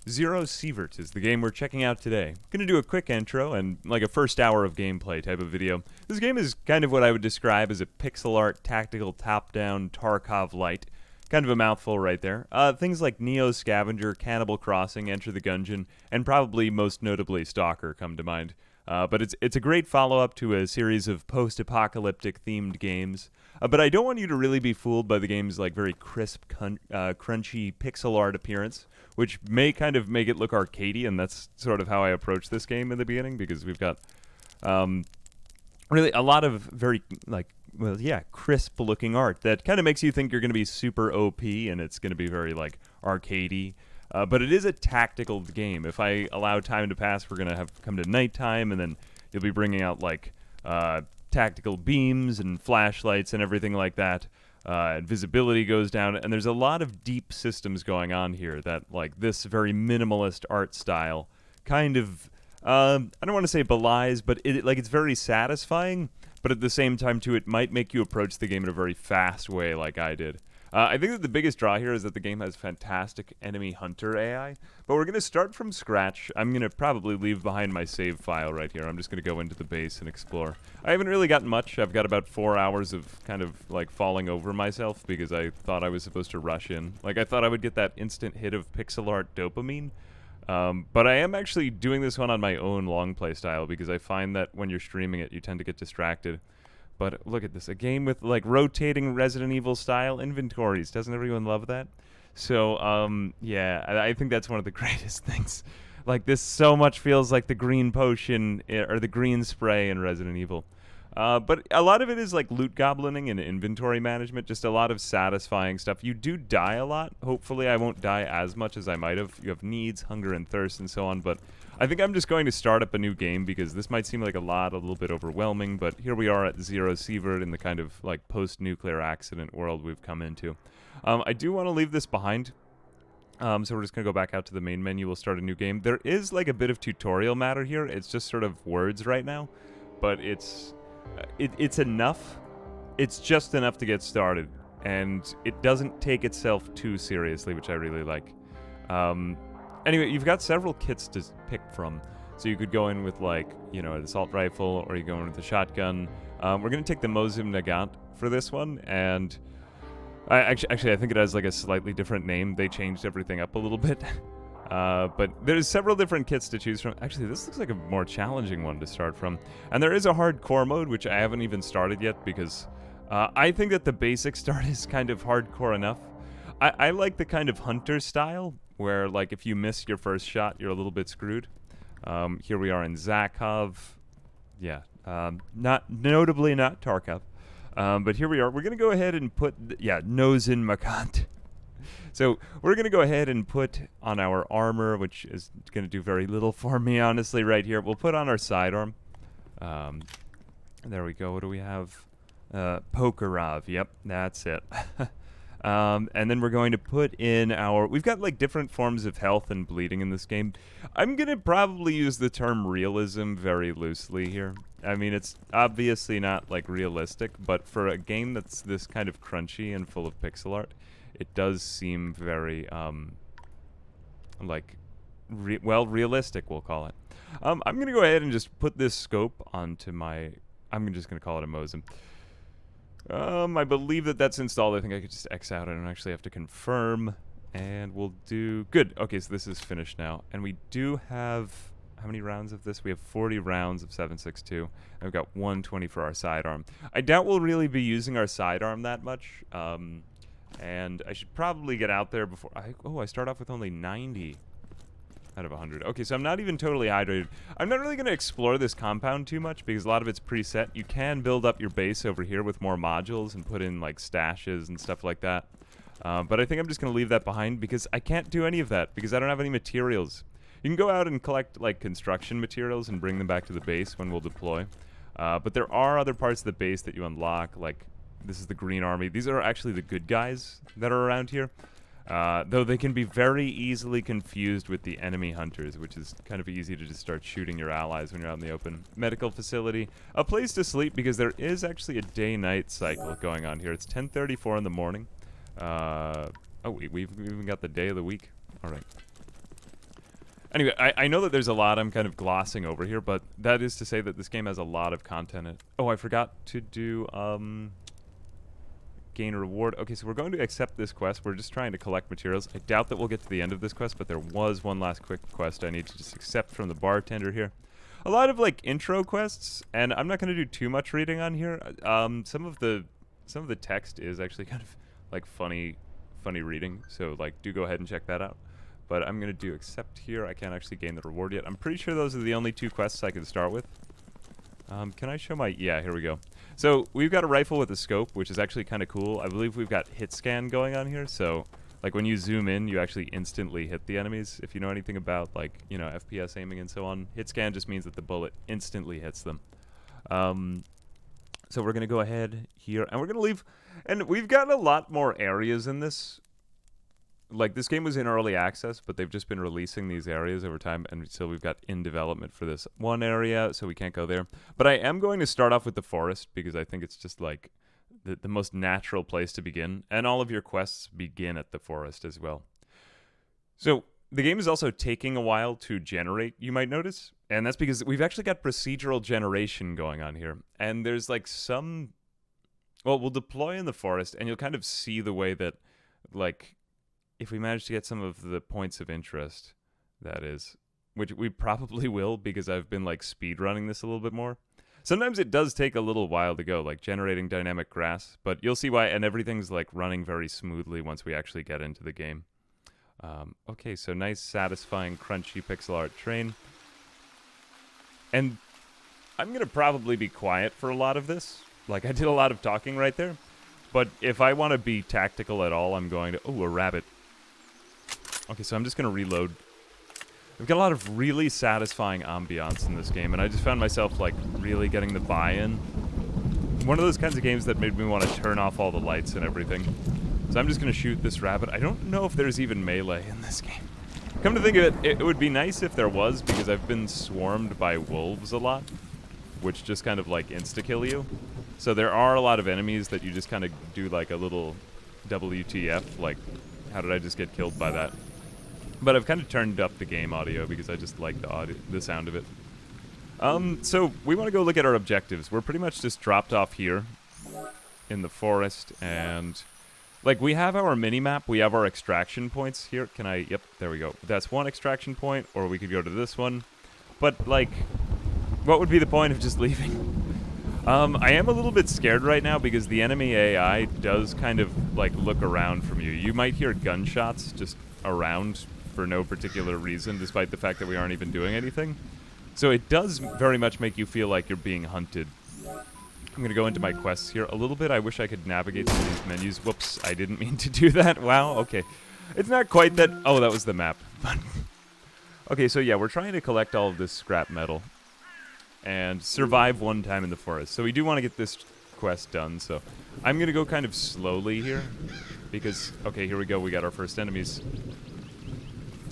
Sievert is the game we're checking out today. Gonna do a quick intro and like a first hour of gameplay type of video. This game is kind of what I would describe as a pixel art tactical top-down Tarkov-like. Kind of a mouthful right there. Things like Neo Scavenger, Cannibal Crossing, Enter the Gungeon, and probably most notably Stalker come to mind. But it's a great follow-up to a series of post-apocalyptic themed games. But I don't want you to really be fooled by the game's like very crisp, crunchy pixel art appearance, which may kind of make it look arcadey, and that's sort of how I approached this game in the beginning, because we've got really a lot of very crisp-looking art that kind of makes you think you're going to be super OP, and it's going to be very like arcadey. But it is a tactical game. If I allow time to pass, we're going to have come to nighttime, and then you'll be bringing out like tactical beams and flashlights and everything like that. And visibility goes down, and there's a lot of deep systems going on here that, like, this very minimalist art style kind of, I don't want to say belies, but it's very satisfying, but at the same time, too, it might make you approach the game in a very fast way like I did. I think that the biggest draw here is that the game has fantastic enemy hunter AI, but we're going to start from scratch. I'm going to probably leave behind my save file right here. I'm just going to go into the base and explore. I haven't really gotten much. I've got about 4 hours of kind of like falling over myself because I thought I was supposed to rush in. Like I thought I would get that instant hit of pixel art dopamine. But I am actually doing this one on my own long play style because I find that when you're streaming it, you tend to get distracted. But look at this, a game with like rotating Resident Evil style inventories. Doesn't everyone love that? So, yeah, I think that's one of the greatest things. Like this so much feels like the green potion or the green spray in Resident Evil. But a lot of it is like loot goblining and inventory management, just a lot of satisfying stuff. You do die a lot. Hopefully I won't die as much as I might have. You have needs, hunger, and thirst, and so on. But I think I'm just going to start up a new game because this might seem like a little bit overwhelming. But here we are at Sievert in the kind of like post-nuclear accident world we've come into. I do want to leave this behind. So we're just going to go back out to the main menu. We'll start a new game. There is like a bit of tutorial matter here. It's just sort of words right now. But it's enough. It's just enough to get started, and it doesn't take itself too seriously, which I really like. Anyway, you've got several kits to pick from, so you could go in with like, you know, an assault rifle, or you go in with a shotgun. We're gonna take the Mosin Nagant for this one, and actually I think it has like a slightly different name. They changed everything up a little bit. But there's several different kits to choose from. Actually, this looks like a more challenging one to start from. And there is a hardcore mode, which I haven't even started yet because I think that the basic start is kind of hardcore enough. I like the kind of hunter style, where like if you miss your first shot, you're a little bit screwed. Here we are in Zakov. Yeah, notably not Tarkov. But here we are. We're going to go ahead and put, Nosin Makant. So we're going to go ahead and put on our armor, which is going to do very little for me, honestly, right here. We'll put on our sidearm. There we go. What do we have? Pokerov. Yep, that's it. And then we're going to put in our... We've got, like, different forms of health and bleeding in this game. I'm going to probably use the term realism very loosely here. I mean, it's obviously not, like, realistic, but for a game that's this kind of crunchy and full of pixel art, it does seem very, realistic, we'll call it. I'm going to go ahead and just put this scope onto my... I'm just going to call it a Mosin. I believe that that's installed. I think I could just X out. I don't actually have to confirm. And we'll do... Good. Okay, so this is finished now. And we do have... How many rounds of this? We have 40 rounds of 7.62. And we've got 120 for our sidearm. I doubt we'll really be using our sidearm that much. And I should probably get out there before... I start off with only 90 out of 100. Okay, so I'm not even totally hydrated. I'm not really going to explore this compound too much because a lot of it's preset. You can build up your base over here with more modules and put in, like, stashes and stuff like that. But I think I'm just going to leave that behind because I can't do any of that because I don't have any materials. You can go out and collect, like, construction materials and bring them back to the base when we'll deploy. But there are other parts of the base that you unlock, like... This is the Green Army. These are actually the good guys that are around here. Though they can be very easily confused with the enemy hunters, which is kind of easy to just start shooting your allies when you're out in the open. Medical facility. A place to sleep because there is actually a day-night cycle going on here. It's 10:34 in the morning. We've even got the day of the week. All right. Anyway, I know that there's a lot I'm kind of glossing over here, but that is to say that this game has a lot of content in it. Oh, I forgot to do gain a reward. Okay, so we're going to accept this quest. We're just trying to collect materials. I doubt that we'll get to the end of this quest, but there was one last quick quest I need to just accept from the bartender here. A lot of like intro quests, and I'm not going to do too much reading on here. Some of the text is actually kind of like funny reading, so like do go ahead and check that out. But I'm going to do accept here. I can't actually gain the reward yet. I'm pretty sure those are the only 2 quests I can start with. Can I show my... Yeah, here we go. So we've got a rifle with a scope, which is actually kind of cool. I believe we've got hit scan going on here. So like when you zoom in, you actually instantly hit the enemies. If you know anything about like, you know, FPS aiming and so on, hit scan just means that the bullet instantly hits them. So we're going to go ahead here and we're going to leave... And we've got a lot more areas in this. Like, this game was in early access, but they've just been releasing these areas over time, and so we've got in development for this one area, so we can't go there. But I am going to start off with the forest, because I think it's just, like, the most natural place to begin, and all of your quests begin at the forest as well. So, the game is also taking a while to generate, you might notice, and that's because we've actually got procedural generation going on here, and there's, like, some... Well, we'll deploy in the forest, and you'll kind of see the way that, like... If we manage to get some of the points of interest, that is, which we probably will because I've been like speed running this a little bit more. Sometimes it does take a little while to go, like generating dynamic grass, but you'll see why, and everything's like running very smoothly once we actually get into the game. Okay, so nice, satisfying, crunchy pixel art train. And I'm going to probably be quiet for a lot of this. Like, I did a lot of talking right there. But if I want to be tactical at all, I'm going to... Oh, a rabbit. Okay, so I'm just going to reload. We've got a lot of really satisfying ambiance in this game, and I just found myself, like, really getting the buy-in. One of those kinds of games that made me want to turn off all the lights and everything. So I'm just going to shoot this rabbit. I don't know if there's even melee in this game. Come to think of it, it would be nice if there was, because I've been swarmed by wolves a lot, which just kind of, like, insta-kill you. So there are a lot of enemies that you just kind of do, like, a little WTF, like, how did I just get killed by that? But I've kind of turned up the game audio because I just like the sound of it. So we want to go look at our objectives. We're pretty much just dropped off here in the forest, and like we have our mini-map, we have our extraction points here. Can I, yep, there we go. That's one extraction point, or we could go to this one. But like, what would be the point of just leaving? I am a little bit scared right now because the enemy AI does kind of like look around from you. You might hear gunshots just around for no particular reason, despite the fact that we aren't even doing anything. So it does very much make you feel like you're being hunted. I'm going to go into my quests here a little bit. I wish I could navigate through these menus. Whoops, I didn't mean to do that. Wow, okay. It's not quite that... Oh, that was the map. Okay, so yeah, we're trying to collect all of this scrap metal and survive one time in the forest. So we do want to get this quest done, so I'm going to go kind of slowly here because... Okay, here we go. We got our first enemies.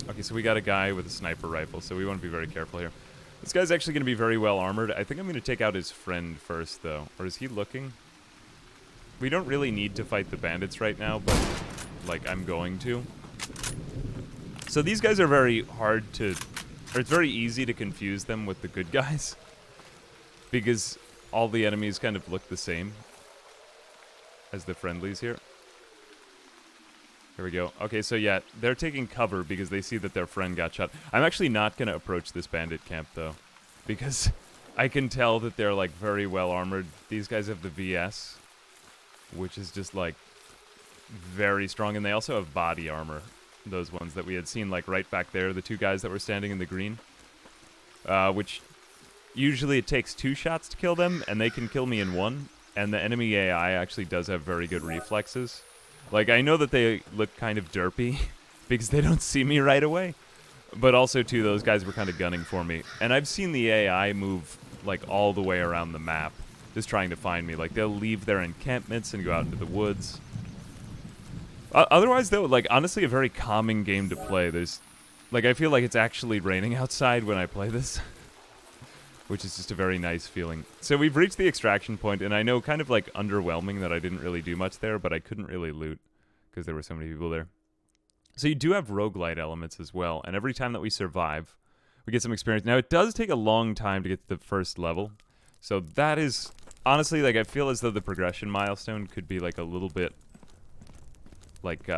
Okay, so we got a guy with a sniper rifle, so we want to be very careful here. This guy's actually going to be very well armored. I think I'm going to take out his friend first, though. Or is he looking? We don't really need to fight the bandits right now, but, like, I'm going to. So these guys are very hard to... Or it's very easy to confuse them with the good guys. Because all the enemies kind of look the same as the friendlies here. Here we go. Okay, so yeah, they're taking cover because they see that their friend got shot. I'm actually not going to approach this bandit camp, though, because I can tell that they're, like, very well armored. These guys have the VS, which is just, like, very strong, and they also have body armor. Those ones that we had seen, like, right back there, the 2 guys that were standing in the green, which usually it takes 2 shots to kill them, and they can kill me in 1, and the enemy AI actually does have very good reflexes. Like, I know that they look kind of derpy because they don't see me right away. But also, too, those guys were kind of gunning for me. And I've seen the AI move, like, all the way around the map, just trying to find me. Like, they'll leave their encampments and go out into the woods. Otherwise, though, like, honestly, a very calming game to play. There's, like, I feel like it's actually raining outside when I play this. Which is just a very nice feeling. So we've reached the extraction point, and I know kind of like underwhelming that I didn't really do much there, but I couldn't really loot because there were so many people there. So you do have roguelite elements as well, and every time that we survive, we get some experience. Now, it does take a long time to get to the first level, so that is, honestly, like, I feel as though the progression milestone could be, like, a little bit, like,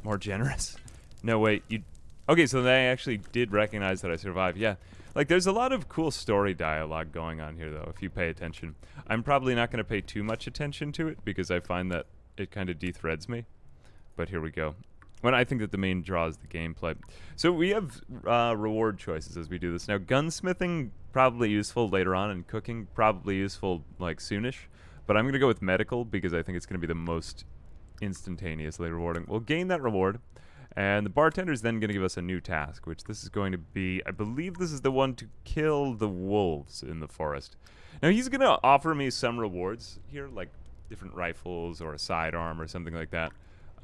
more generous. No, wait, you... Okay, so they actually did recognize that I survived, yeah. Like, there's a lot of cool story dialogue going on here, though, if you pay attention. I'm probably not going to pay too much attention to it, because I find that it kind of de-threads me. But here we go. When I think that the main draw is the gameplay. So we have reward choices as we do this. Now, gunsmithing, probably useful later on, and cooking, probably useful, like, soonish. But I'm going to go with medical, because I think it's going to be the most instantaneously rewarding. We'll gain that reward. And the bartender is then going to give us a new task, which this is going to be, I believe this is the one to kill the wolves in the forest. Now, he's going to offer me some rewards here, like different rifles or a sidearm or something like that.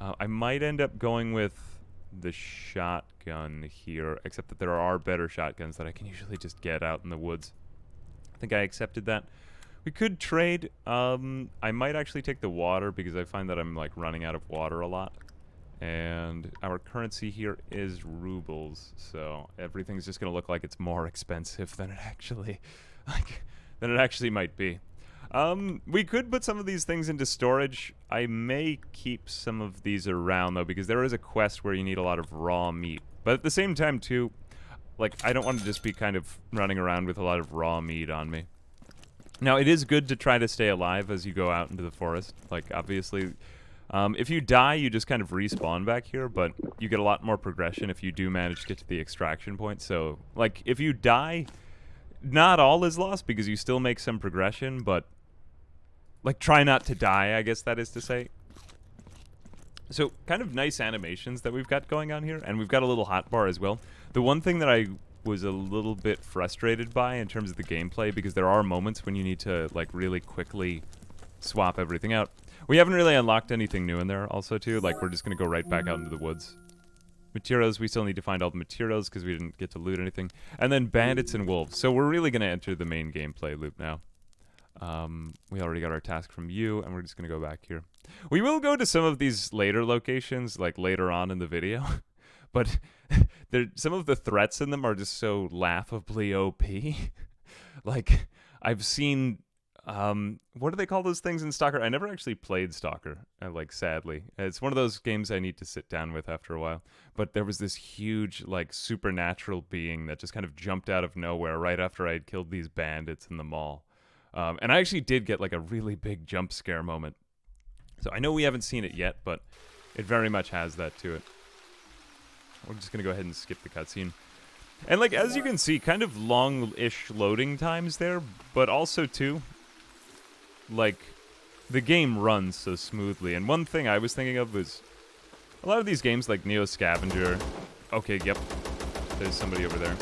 I might end up going with the shotgun here, except that there are better shotguns that I can usually just get out in the woods. I think I accepted that. We could trade. I might actually take the water because I find that I'm like running out of water a lot. And our currency here is rubles, so everything's just gonna look like it's more expensive than it actually, might be. We could put some of these things into storage. I may keep some of these around though, because there is a quest where you need a lot of raw meat. But at the same time too, like, I don't want to just be kind of running around with a lot of raw meat on me. Now, it is good to try to stay alive as you go out into the forest. Like, obviously, if you die, you just kind of respawn back here, but you get a lot more progression if you do manage to get to the extraction point. So, like, if you die, not all is lost because you still make some progression, but, like, try not to die, I guess that is to say. So, kind of nice animations that we've got going on here, and we've got a little hotbar as well. The one thing that I was a little bit frustrated by in terms of the gameplay, because there are moments when you need to, like, really quickly swap everything out. We haven't really unlocked anything new in there also, too. Like, we're just going to go right back out into the woods. Materials, we still need to find all the materials because we didn't get to loot anything. And then bandits and wolves. So we're really going to enter the main gameplay loop now. We already got our task from you, and we're just going to go back here. We will go to some of these later locations, like later on in the video. But some of the threats in them are just so laughably OP. Like, I've seen... what do they call those things in Stalker? I never actually played Stalker, like, sadly. It's one of those games I need to sit down with after a while. But there was this huge, like, supernatural being that just kind of jumped out of nowhere right after I had killed these bandits in the mall. And I actually did get, like, a really big jump scare moment. So I know we haven't seen it yet, but it very much has that to it. We're just going to go ahead and skip the cutscene. And, like, as you can see, kind of long-ish loading times there, but also, too... like, the game runs so smoothly. And one thing I was thinking of was a lot of these games like Neo Scavenger. Okay, yep. There's somebody over there.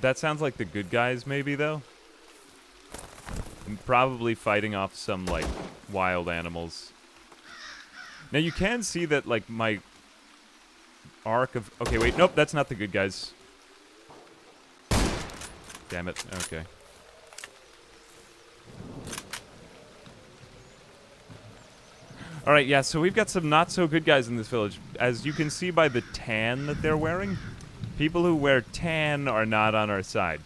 That sounds like the good guys, maybe, though. And probably fighting off some, like, wild animals. Now, you can see that, like, my arc of... Okay, wait, nope, that's not the good guys. Damn it, okay. Alright, yeah, so we've got some not-so-good guys in this village. As you can see by the tan that they're wearing, people who wear tan are not on our side.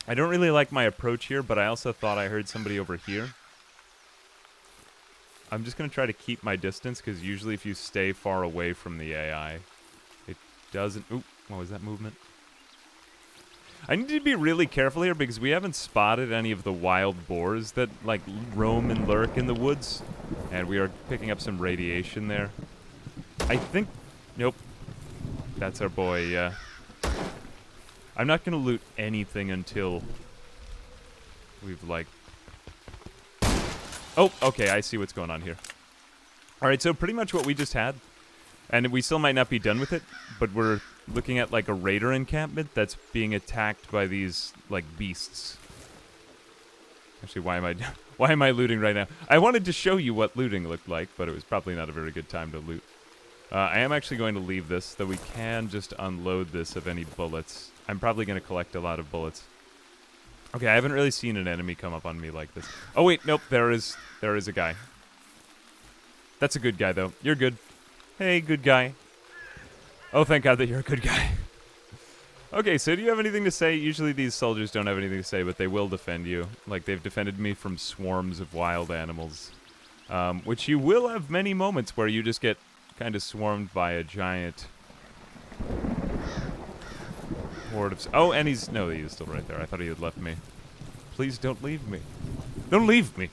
I don't really like my approach here, but I also thought I heard somebody over here. I'm just going to try to keep my distance, because usually if you stay far away from the AI, it doesn't... Oop, what was that movement? I need to be really careful here because we haven't spotted any of the wild boars that, like, roam and lurk in the woods. And we are picking up some radiation there. I think... Nope. That's our boy, yeah. I'm not going to loot anything until we've, like... Oh, okay, I see what's going on here. Alright, so pretty much what we just had. And we still might not be done with it, but we're... looking at, like, a raider encampment that's being attacked by these, like, beasts. Actually, why am I looting right now? I wanted to show you what looting looked like, but it was probably not a very good time to loot. I am actually going to leave this, though we can just unload this of any bullets. I'm probably going to collect a lot of bullets. Okay, I haven't really seen an enemy come up on me like this. Oh, wait, nope, there is a guy. That's a good guy, though. You're good. Hey, good guy. Oh, thank God that you're a good guy. Okay, so do you have anything to say? Usually these soldiers don't have anything to say, but they will defend you. Like, they've defended me from swarms of wild animals. Which you will have many moments where you just get kind of swarmed by a giant horde of... Oh, and he's... No, he is still right there. I thought he had left me. Please don't leave me. Don't leave me!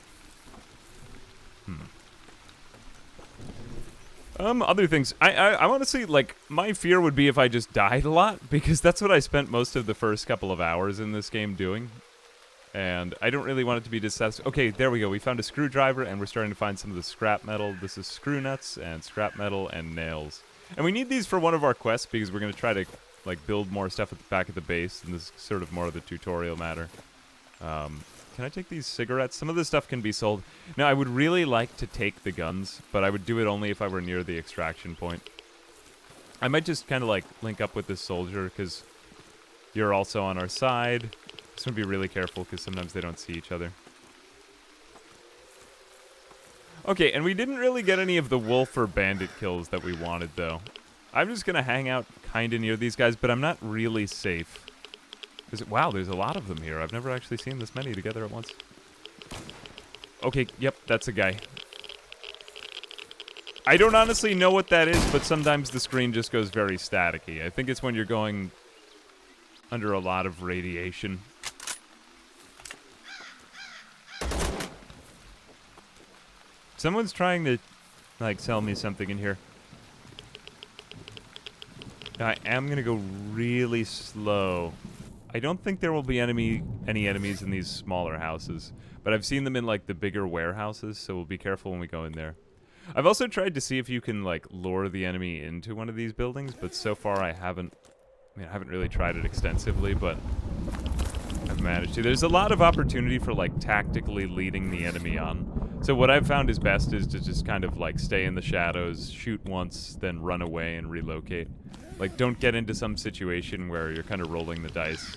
Other things. I honestly, like, my fear would be if I just died a lot, because that's what I spent most of the first couple of hours in this game doing. And I don't really want it to be disastrous. Okay, there we go. We found a screwdriver, and we're starting to find some of the scrap metal. This is screw nuts, and scrap metal, and nails. And we need these for one of our quests, because we're going to try to, like, build more stuff at the back of the base, and this is sort of more of the tutorial matter. Can I take these cigarettes? Some of this stuff can be sold. Now, I would really like to take the guns, but I would do it only if I were near the extraction point. I might just kind of, like, link up with this soldier, because you're also on our side. Just want to be really careful, because sometimes they don't see each other. Okay, and we didn't really get any of the wolf or bandit kills that we wanted, though. I'm just going to hang out kind of near these guys, but I'm not really safe. Wow, there's a lot of them here. I've never actually seen this many together at once. Okay, yep, that's a guy. I don't honestly know what that is, but sometimes the screen just goes very staticky. I think it's when you're going under a lot of radiation. Someone's trying to, like, sell me something in here. I am going to go really slow. I don't think there will be any enemies in these smaller houses, but I've seen them in, like, the bigger warehouses, so we'll be careful when we go in there. I've also tried to see if you can, like, lure the enemy into one of these buildings, but so far I haven't really tried it extensively, but I've managed to. There's a lot of opportunity for, like, tactically leading the enemy on. So what I've found is best is to just kind of, like, stay in the shadows, shoot once, then run away and relocate. Like, don't get into some situation where you're kind of rolling the dice.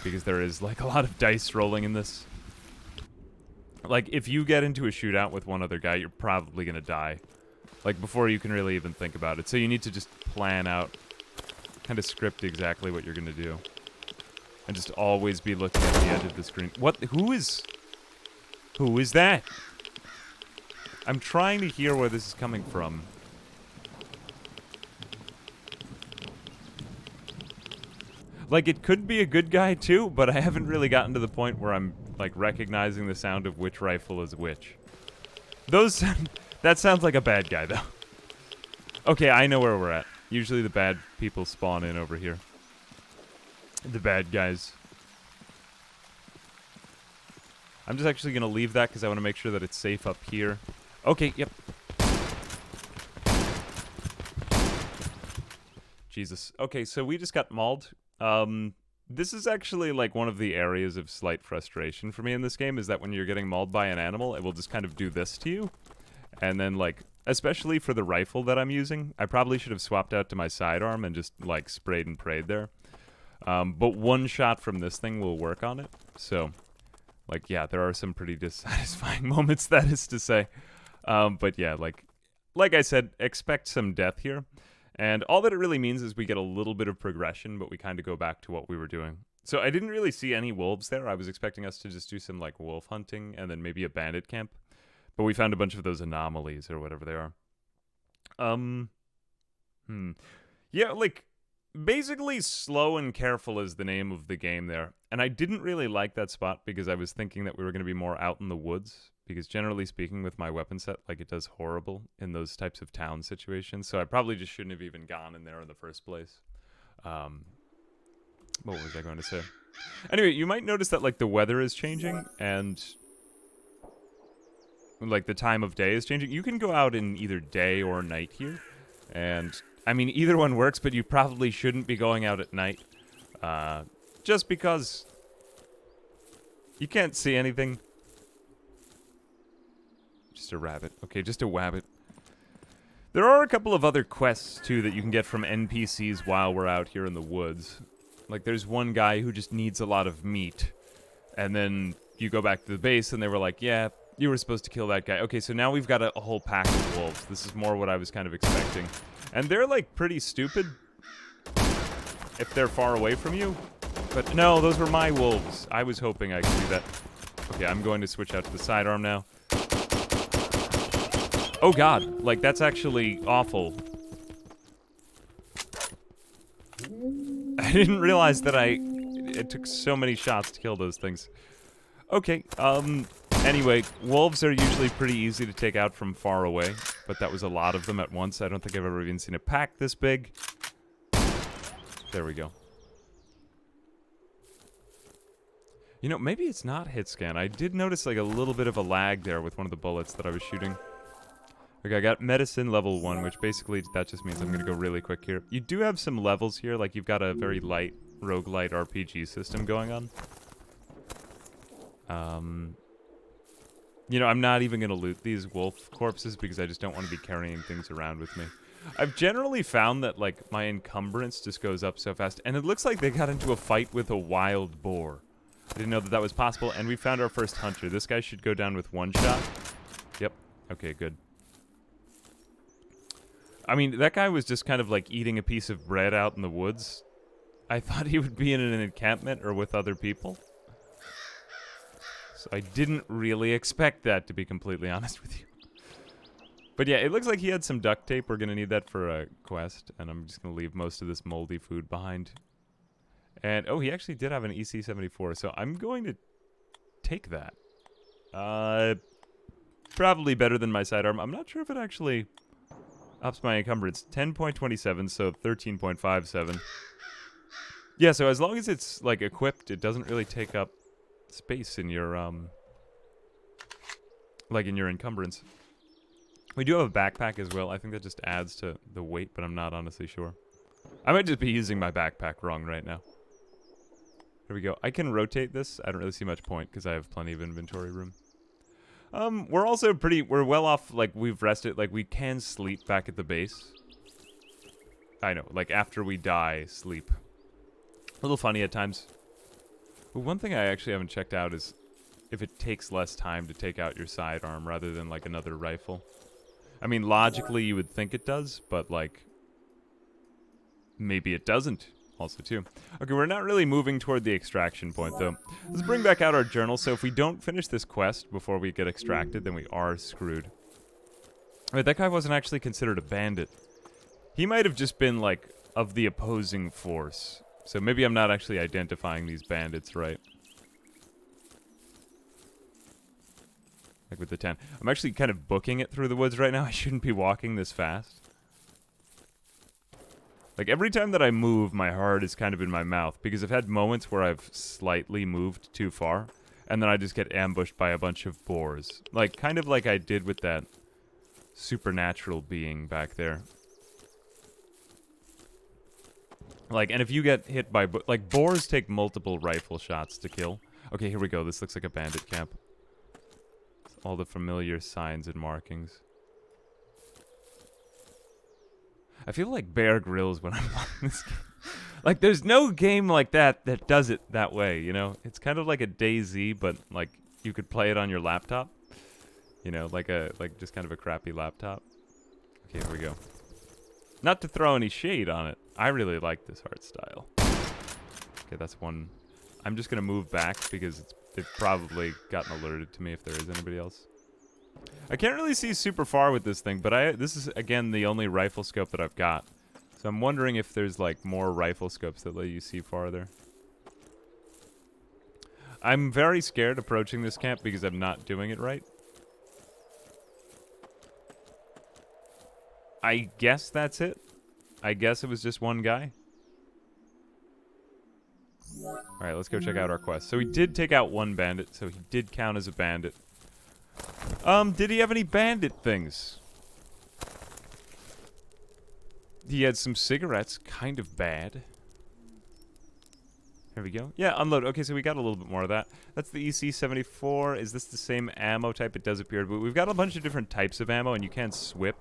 Because there is, like, a lot of dice rolling in this. Like, if you get into a shootout with one other guy, you're probably going to die. Like, before you can really even think about it. So you need to just plan out, kind of script exactly what you're going to do. And just always be looking at the edge of the screen. What? Who is that? I'm trying to hear where this is coming from. Like, it could be a good guy, too, but I haven't really gotten to the point where I'm, like, recognizing the sound of which rifle is which. That sounds like a bad guy, though. Okay, I know where we're at. Usually the bad people spawn in over here. The bad guys. I'm just actually going to leave that because I want to make sure that it's safe up here. Okay, yep. Jesus. Okay, so we just got mauled. This is actually, like, one of the areas of slight frustration for me in this game, is that when you're getting mauled by an animal, it will just kind of do this to you. And then, like, especially for the rifle that I'm using, I probably should have swapped out to my sidearm and just, like, sprayed and prayed there. But one shot from this thing will work on it. So, like, yeah, there are some pretty dissatisfying moments, that is to say. But yeah, like I said, expect some death here. And all that it really means is we get a little bit of progression, but we kind of go back to what we were doing. So I didn't really see any wolves there. I was expecting us to just do some, like, wolf hunting and then maybe a bandit camp. But we found a bunch of those anomalies or whatever they are. Yeah, like, basically slow and careful is the name of the game there. And I didn't really like that spot because I was thinking that we were going to be more out in the woods. Because generally speaking, with my weapon set, like, it does horrible in those types of town situations. So I probably just shouldn't have even gone in there in the first place. What was I going to say? Anyway, you might notice that, like, the weather is changing and, like, the time of day is changing. You can go out in either day or night here. And, I mean, either one works, but you probably shouldn't be going out at night. Just because you can't see anything. Just a rabbit. Okay, just a wabbit. There are a couple of other quests, too, that you can get from NPCs while we're out here in the woods. Like, there's one guy who just needs a lot of meat. And then you go back to the base, and they were like, yeah, You were supposed to kill that guy. Okay, so now we've got a whole pack of wolves. This is more what I was kind of expecting. And they're, like, pretty stupid if they're far away from you. But no, those were my wolves. I was hoping I could do that. Okay, I'm going to switch out to the sidearm now. Oh god, like, that's actually awful. I didn't realize that it took so many shots to kill those things. Okay, anyway, wolves are usually pretty easy to take out from far away, but that was a lot of them at once. I don't think I've ever even seen a pack this big. There we go. You know, maybe it's not hit scan. I did notice like a little bit of a lag there with one of the bullets that I was shooting. Okay, I got medicine level 1, which basically that just means I'm gonna go really quick here. You do have some levels here, like you've got a very light roguelite RPG system going on. You know, I'm not even gonna loot these wolf corpses because I just don't want to be carrying things around with me. I've generally found that, like, my encumbrance just goes up so fast. And it looks like they got into a fight with a wild boar. I didn't know that that was possible. And we found our first hunter. This guy should go down with 1 shot. Yep. Okay, good. I mean, that guy was just kind of, like, eating a piece of bread out in the woods. I thought he would be in an encampment or with other people. So I didn't really expect that, to be completely honest with you. But yeah, it looks like he had some duct tape. We're going to need that for a quest. And I'm just going to leave most of this moldy food behind. And, oh, he actually did have an EC-74. So I'm going to take that. Probably better than my sidearm. I'm not sure if it actually ups my encumbrance. 10.27, so 13.57. Yeah, so as long as it's, like, equipped, it doesn't really take up space in your, like, in your encumbrance. We do have a backpack as well. I think that just adds to the weight, but I'm not honestly sure. I might just be using my backpack wrong right now. Here we go. I can rotate this. I don't really see much point because I have plenty of inventory room. We're also we're well off, like, we've rested. Like, we can sleep back at the base. I know, like, after we die, sleep. A little funny at times. But one thing I actually haven't checked out is if it takes less time to take out your sidearm rather than, like, another rifle. I mean, logically, you would think it does, but, like, maybe it doesn't also, too. Okay, we're not really moving toward the extraction point, though. Let's bring back out our journal, so if we don't finish this quest before we get extracted, then we are screwed. Wait, that guy wasn't actually considered a bandit. He might have just been, like, of the opposing force. So maybe I'm not actually identifying these bandits right. Like with the 10. I'm actually kind of booking it through the woods right now. I shouldn't be walking this fast. Like, every time that I move, my heart is kind of in my mouth. Because I've had moments where I've slightly moved too far. And then I just get ambushed by a bunch of boars. Like, kind of like I did with that supernatural being back there. Like, and if you get hit by... like, boars take multiple rifle shots to kill. Okay, here we go. This looks like a bandit camp. All the familiar signs and markings. I feel like Bear Grylls when I'm playing this game. Like, there's no game like that that does it that way, you know? It's kind of like a DayZ, but, like, you could play it on your laptop. You know, like just kind of a crappy laptop. Okay, here we go. Not to throw any shade on it. I really like this art style. Okay, that's one. I'm just gonna move back because they've probably gotten alerted to me if there is anybody else. I can't really see super far with this thing, but this is, again, the only rifle scope that I've got. So I'm wondering if there's, like, more rifle scopes that let you see farther. I'm very scared approaching this camp because I'm not doing it right. I guess that's it. I guess it was just one guy. Alright, let's go check out our quest. So we did take out one bandit, so he did count as a bandit. Did he have any bandit things? He had some cigarettes, kind of bad. Here we go. Yeah, unload. Okay, so we got a little bit more of that. That's the EC-74. Is this the same ammo type? It does appear, but we've got a bunch of different types of ammo, and you can swap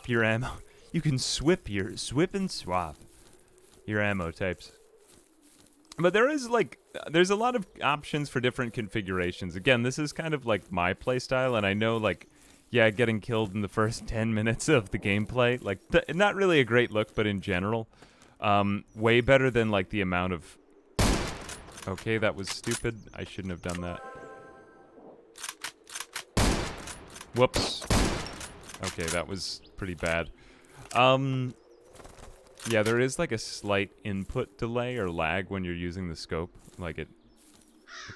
your ammo. You can swip and swap your ammo types. But there is, like, there's a lot of options for different configurations. Again, this is kind of like my playstyle, and I know, like, yeah, getting killed in the first 10 minutes of the gameplay, like, not really a great look, but in general, way better than, like, the amount of... Okay, that was stupid. I shouldn't have done that. Whoops. Okay, that was pretty bad. Yeah, there is like a slight input delay or lag when you're using the scope. Like it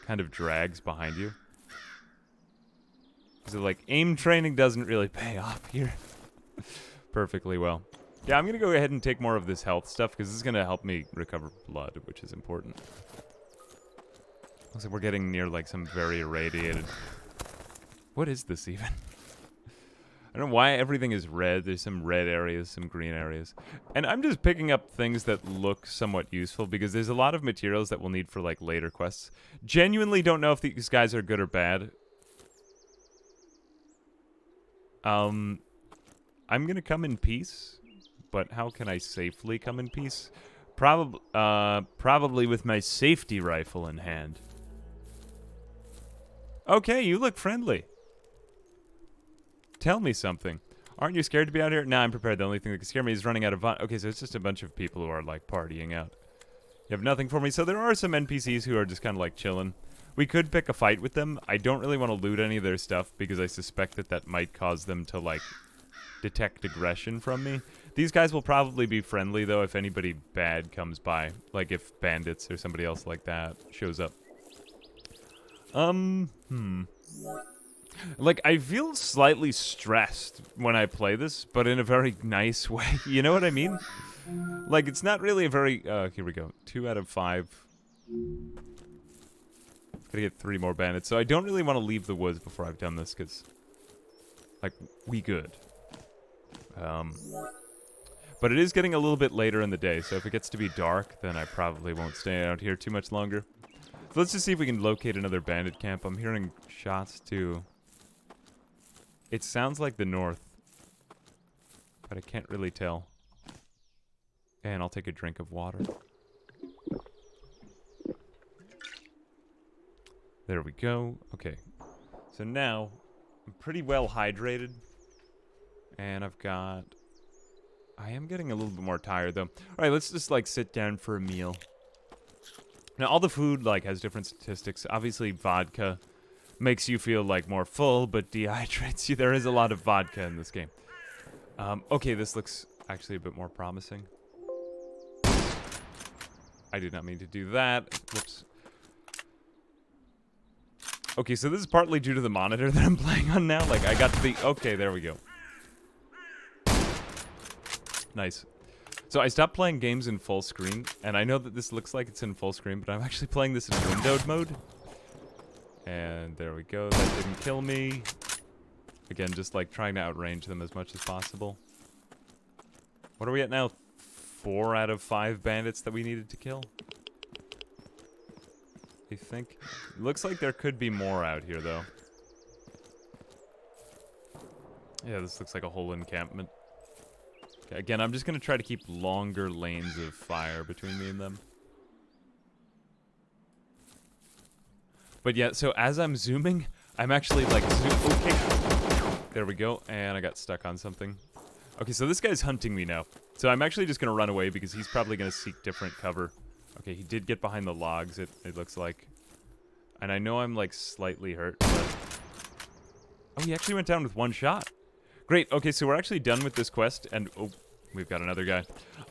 kind of drags behind you. So like aim training doesn't really pay off here perfectly well. Yeah, I'm gonna go ahead and take more of this health stuff because this is gonna help me recover blood, which is important. Looks like we're getting near like some very irradiated... What is this even? I don't know why everything is red. There's some red areas, some green areas. And I'm just picking up things that look somewhat useful because there's a lot of materials that we'll need for like later quests. Genuinely don't know if these guys are good or bad. I'm gonna come in peace, but how can I safely come in peace? Probably with my safety rifle in hand. Okay, you look friendly. Tell me something. Aren't you scared to be out here? Nah, I'm prepared. The only thing that can scare me is running out of okay, so it's just a bunch of people who are, like, partying out. You have nothing for me. So there are some NPCs who are just kind of, like, chilling. We could pick a fight with them. I don't really want to loot any of their stuff because I suspect that that might cause them to, like, detect aggression from me. These guys will probably be friendly, though, if anybody bad comes by. Like, if bandits or somebody else like that shows up. Like, I feel slightly stressed when I play this, but in a very nice way. You know what I mean? Like, it's not really a very... here we go. 2 out of 5. Gotta get 3 more bandits. So I don't really want to leave the woods before I've done this, because... Like, we good. But it is getting a little bit later in the day, so if it gets to be dark, then I probably won't stay out here too much longer. So let's just see if we can locate another bandit camp. I'm hearing shots, too. It sounds like the north, but I can't really tell. And I'll take a drink of water. There we go. Okay. So now, I'm pretty well hydrated. And I've got... I am getting a little bit more tired, though. Alright, let's just, like, sit down for a meal. Now, all the food, like, has different statistics. Obviously, vodka makes you feel, like, more full, but dehydrates you. There is a lot of vodka in this game. Okay, this looks actually a bit more promising. I did not mean to do that. Whoops. Okay, so this is partly due to the monitor that I'm playing on now. Like, I got to the... Okay, there we go. Nice. So I stopped playing games in full screen, and I know that this looks like it's in full screen, but I'm actually playing this in windowed mode. And there we go. That didn't kill me. Again, just like trying to outrange them as much as possible. What are we at now? 4 out of 5 bandits that we needed to kill? I think. It looks like there could be more out here, though. Yeah, this looks like a whole encampment. Okay, again, I'm just going to try to keep longer lanes of fire between me and them. But yeah, so as I'm zooming, I'm actually like... Okay. There we go, and I got stuck on something. Okay, so this guy's hunting me now. So I'm actually just going to run away because he's probably going to seek different cover. Okay, he did get behind the logs, it looks like. And I know I'm like slightly hurt, but... Oh, he actually went down with 1 shot. Great, okay, so we're actually done with this quest, and... Oh, we've got another guy.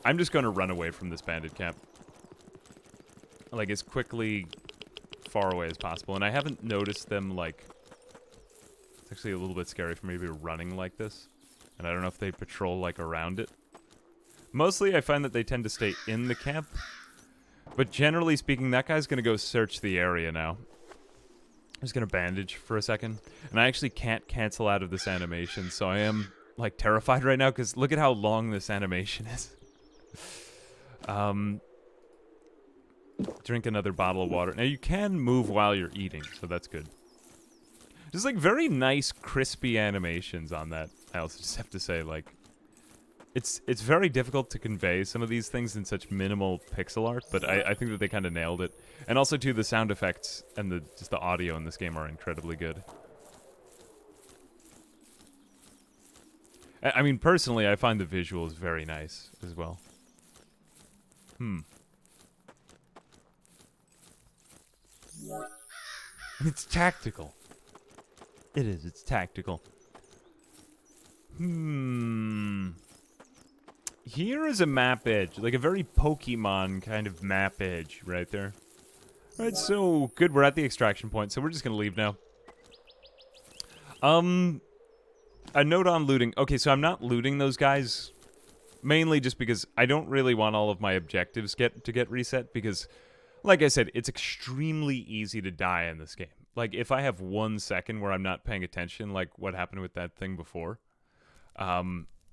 I'm just going to run away from this bandit camp. Like, as quickly far away as possible. And I haven't noticed them, like... It's actually a little bit scary for me to be running like this. And I don't know if they patrol, like, around it. Mostly, I find that they tend to stay in the camp. But generally speaking, that guy's going to go search the area now. I'm just going to bandage for a second. And I actually can't cancel out of this animation, so I am, like, terrified right now, because look at how long this animation is. Drink another bottle of water. Now, you can move while you're eating, so that's good. Just, like, very nice, crispy animations on that. I also just have to say, like... it's very difficult to convey some of these things in such minimal pixel art, but I think that they kind of nailed it. And also, too, the sound effects and just the audio in this game are incredibly good. I mean, personally, I find the visuals very nice as well. It's tactical. It is. It's tactical. Here is a map edge, like a very Pokemon kind of map edge right there. Alright, so good, we're at the extraction point, so we're just gonna leave now. A note on looting. Okay, so I'm not looting those guys, mainly just because I don't really want all of my objectives to get reset, because, like I said, it's extremely easy to die in this game. Like, if I have 1 second where I'm not paying attention, like what happened with that thing before,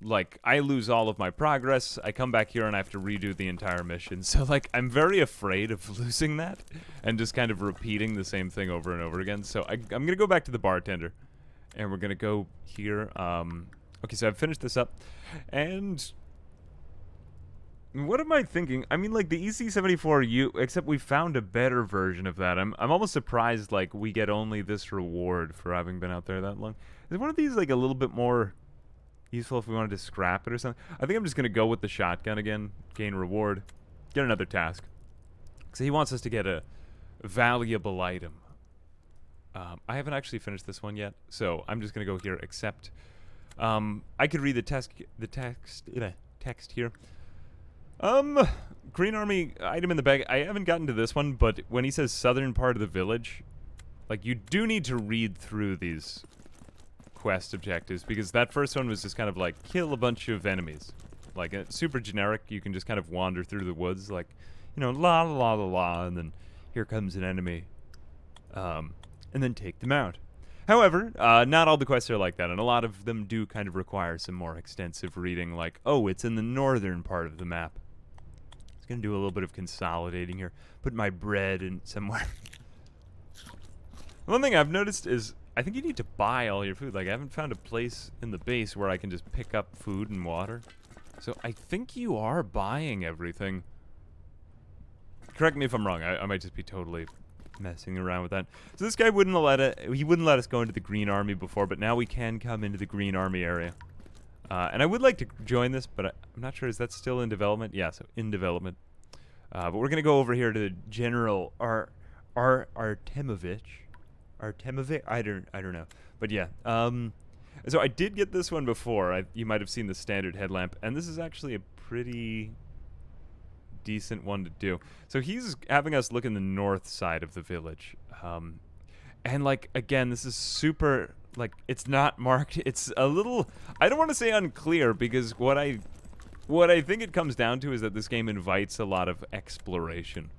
like, I lose all of my progress, I come back here and I have to redo the entire mission. So, like, I'm very afraid of losing that and just kind of repeating the same thing over and over again. So I'm going to go back to the bartender, and we're going to go here. Okay, so I've finished this up, and what am I thinking? I mean, like, the EC74U, except we found a better version of that. I'm almost surprised, like, we get only this reward for having been out there that long. Is one of these, like, a little bit more useful if we wanted to scrap it or something? I think I'm just going to go with the shotgun again. Gain reward. Get another task. So he wants us to get a valuable item. I haven't actually finished this one yet, so I'm just going to go here, accept. I could read the text here. Green Army item in the bag. I haven't gotten to this one, but when he says southern part of the village, like, you do need to read through these quest objectives, because that first one was just kind of like, kill a bunch of enemies. Like, super generic. You can just kind of wander through the woods, like, you know, la la la la, and then here comes an enemy, and then take them out. However, not all the quests are like that, and a lot of them do kind of require some more extensive reading, like, oh, it's in the northern part of the map. I was gonna do a little bit of consolidating here. Put my bread in somewhere. One thing I've noticed is I think you need to buy all your food. Like, I haven't found a place in the base where I can just pick up food and water. So I think you are buying everything. Correct me if I'm wrong. I might just be totally messing around with that. So this guy wouldn't let us go into the Green Army before, but now we can come into the Green Army area. And I would like to join this, but I'm not sure. Is that still in development? Yeah, so in development. But we're gonna go over here to General Artemovich. I don't know, but yeah. So I did get this one before. You might have seen the standard headlamp, and this is actually a pretty decent one to do. So he's having us look in the north side of the village, and, like, again, this is super, like, it's not marked. It's a little, I don't want to say unclear, because what I think it comes down to is that this game invites a lot of exploration.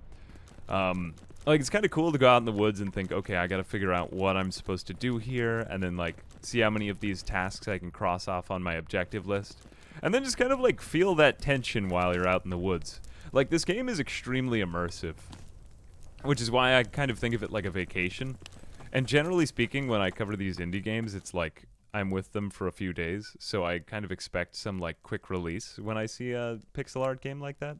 Like, it's kind of cool to go out in the woods and think, okay, I gotta figure out what I'm supposed to do here, and then, like, see how many of these tasks I can cross off on my objective list, and then just kind of, like, feel that tension while you're out in the woods. Like, this game is extremely immersive, which is why I kind of think of it like a vacation. And generally speaking, when I cover these indie games, it's like I'm with them for a few days, so I kind of expect some, like, quick release when I see a pixel art game like that.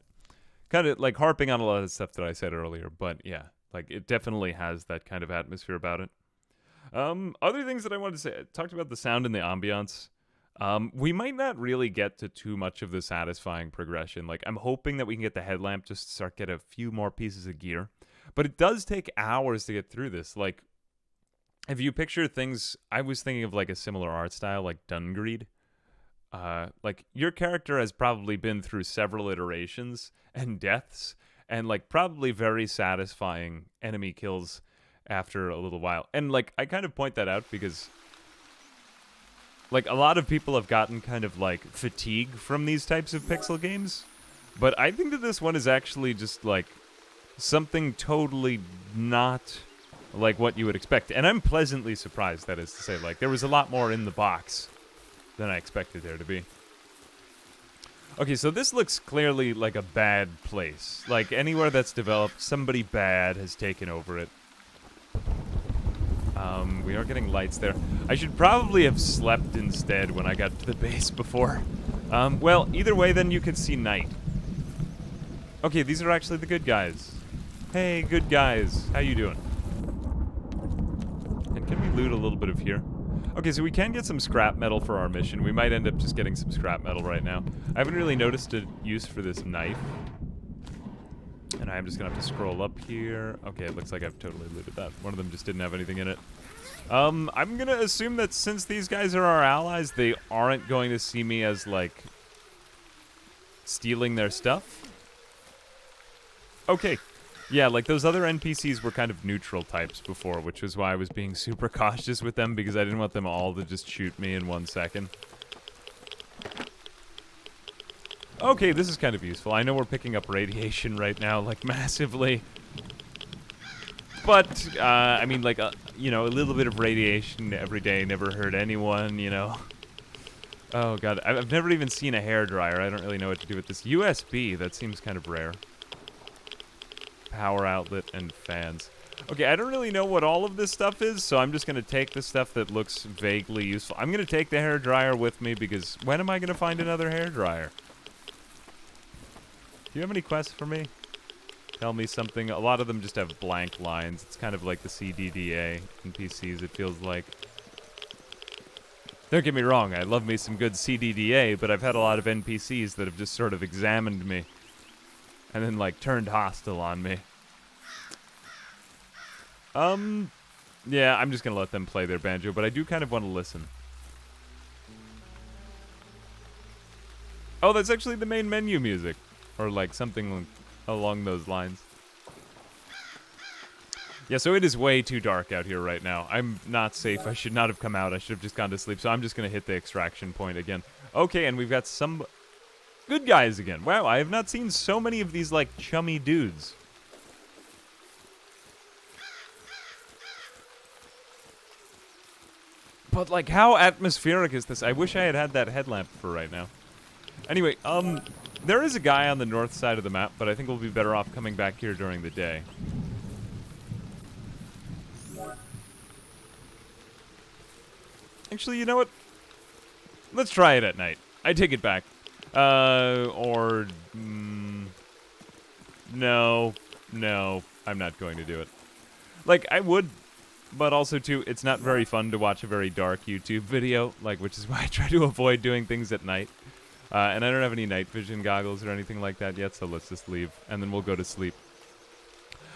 Kind of, like, harping on a lot of stuff that I said earlier, but yeah, like, it definitely has that kind of atmosphere about it. Other things that I wanted to say, I talked about the sound and the ambiance. We might not really get to too much of the satisfying progression. Like, I'm hoping that we can get the headlamp, just start get a few more pieces of gear. But it does take hours to get through this. Like, if you picture things, I was thinking of, like, a similar art style, like Dungreed. Like, your character has probably been through several iterations and deaths, and, like, probably very satisfying enemy kills after a little while. And, like, I kind of point that out because, like, a lot of people have gotten kind of, like, fatigue from these types of pixel games, but I think that this one is actually just, like, something totally not like what you would expect. And I'm pleasantly surprised, that is to say. Like, there was a lot more in the box than I expected there to be. Okay, so this looks clearly like a bad place. Like, anywhere that's developed, somebody bad has taken over it. We are getting lights there. I should probably have slept instead when I got to the base before. Well, either way, then you could see night. Okay, these are actually the good guys. Hey, good guys. How you doing? And can we loot a little bit of here? Okay, so we can get some scrap metal for our mission. We might end up just getting some scrap metal right now. I haven't really noticed a use for this knife. And I'm just gonna have to scroll up here. Okay, it looks like I've totally looted that. One of them just didn't have anything in it. I'm gonna assume that since these guys are our allies, they aren't going to see me as, like, stealing their stuff. Okay. Yeah, like, those other NPCs were kind of neutral types before, which was why I was being super cautious with them, because I didn't want them all to just shoot me in 1 second. Okay, this is kind of useful. I know we're picking up radiation right now, like, massively. But, I mean, like, you know, a little bit of radiation every day never hurt anyone, you know. Oh, God. I've never even seen a hairdryer. I don't really know what to do with this. USB, that seems kind of rare. Power outlet and fans. Okay, I don't really know what all of this stuff is, so I'm just going to take the stuff that looks vaguely useful. I'm going to take the hairdryer with me, because when am I going to find another hairdryer? Do you have any quests for me? Tell me something. A lot of them just have blank lines. It's kind of like the CDDA NPCs, it feels like. Don't get me wrong, I love me some good CDDA, but I've had a lot of NPCs that have just sort of examined me and then, like, turned hostile on me. Yeah, I'm just gonna let them play their banjo, but I do kind of want to listen. Oh, that's actually the main menu music. Or, like, something along those lines. Yeah, so it is way too dark out here right now. I'm not safe. I should not have come out. I should have just gone to sleep. So I'm just going to hit the extraction point again. Okay, and we've got some good guys again. Wow, I have not seen so many of these, like, chummy dudes. But, like, how atmospheric is this? I wish I had had that headlamp for right now. Anyway, there is a guy on the north side of the map, but I think we'll be better off coming back here during the day. Actually, you know what? Let's try it at night. I take it back. No, I'm not going to do it. Like, I would, but also, too, it's not very fun to watch a very dark YouTube video, like, which is why I try to avoid doing things at night. And I don't have any night vision goggles or anything like that yet, so let's just leave, and then we'll go to sleep.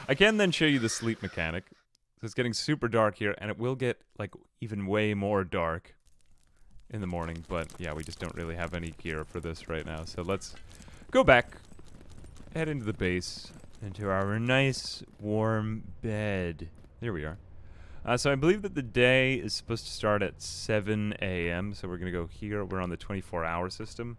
I can then show you the sleep mechanic. So it's getting super dark here, and it will get, like, even way more dark in the morning, but yeah, we just don't really have any gear for this right now. So let's go back, head into the base, into our nice, warm bed. There we are. So I believe that the day is supposed to start at 7 a.m., so we're going to go here. We're on the 24-hour system.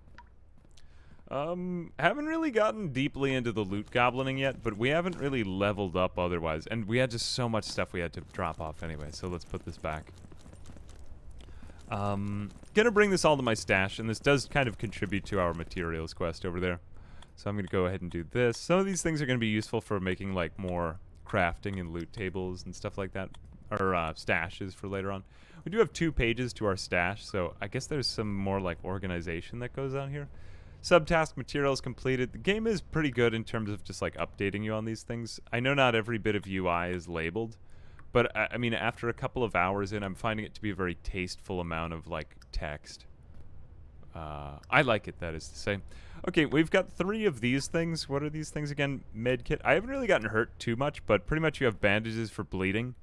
Haven't really gotten deeply into the loot goblining yet, but we haven't really leveled up otherwise. And we had just so much stuff we had to drop off anyway, so let's put this back. Gonna bring this all to my stash, and this does kind of contribute to our materials quest over there. So I'm gonna go ahead and do this. Some of these things are gonna be useful for making, like, more crafting and loot tables and stuff like that. Or, stashes for later on. We do have 2 pages to our stash, so I guess there's some more, like, organization that goes on here. Subtask materials completed. The game is pretty good in terms of just, like, updating you on these things. I know not every bit of UI is labeled, but, I mean, after a couple of hours in, I'm finding it to be a very tasteful amount of, like, text. I like it, that is to say. Okay, we've got 3 of these things. What are these things again? Medkit. I haven't really gotten hurt too much, but pretty much you have bandages for bleeding.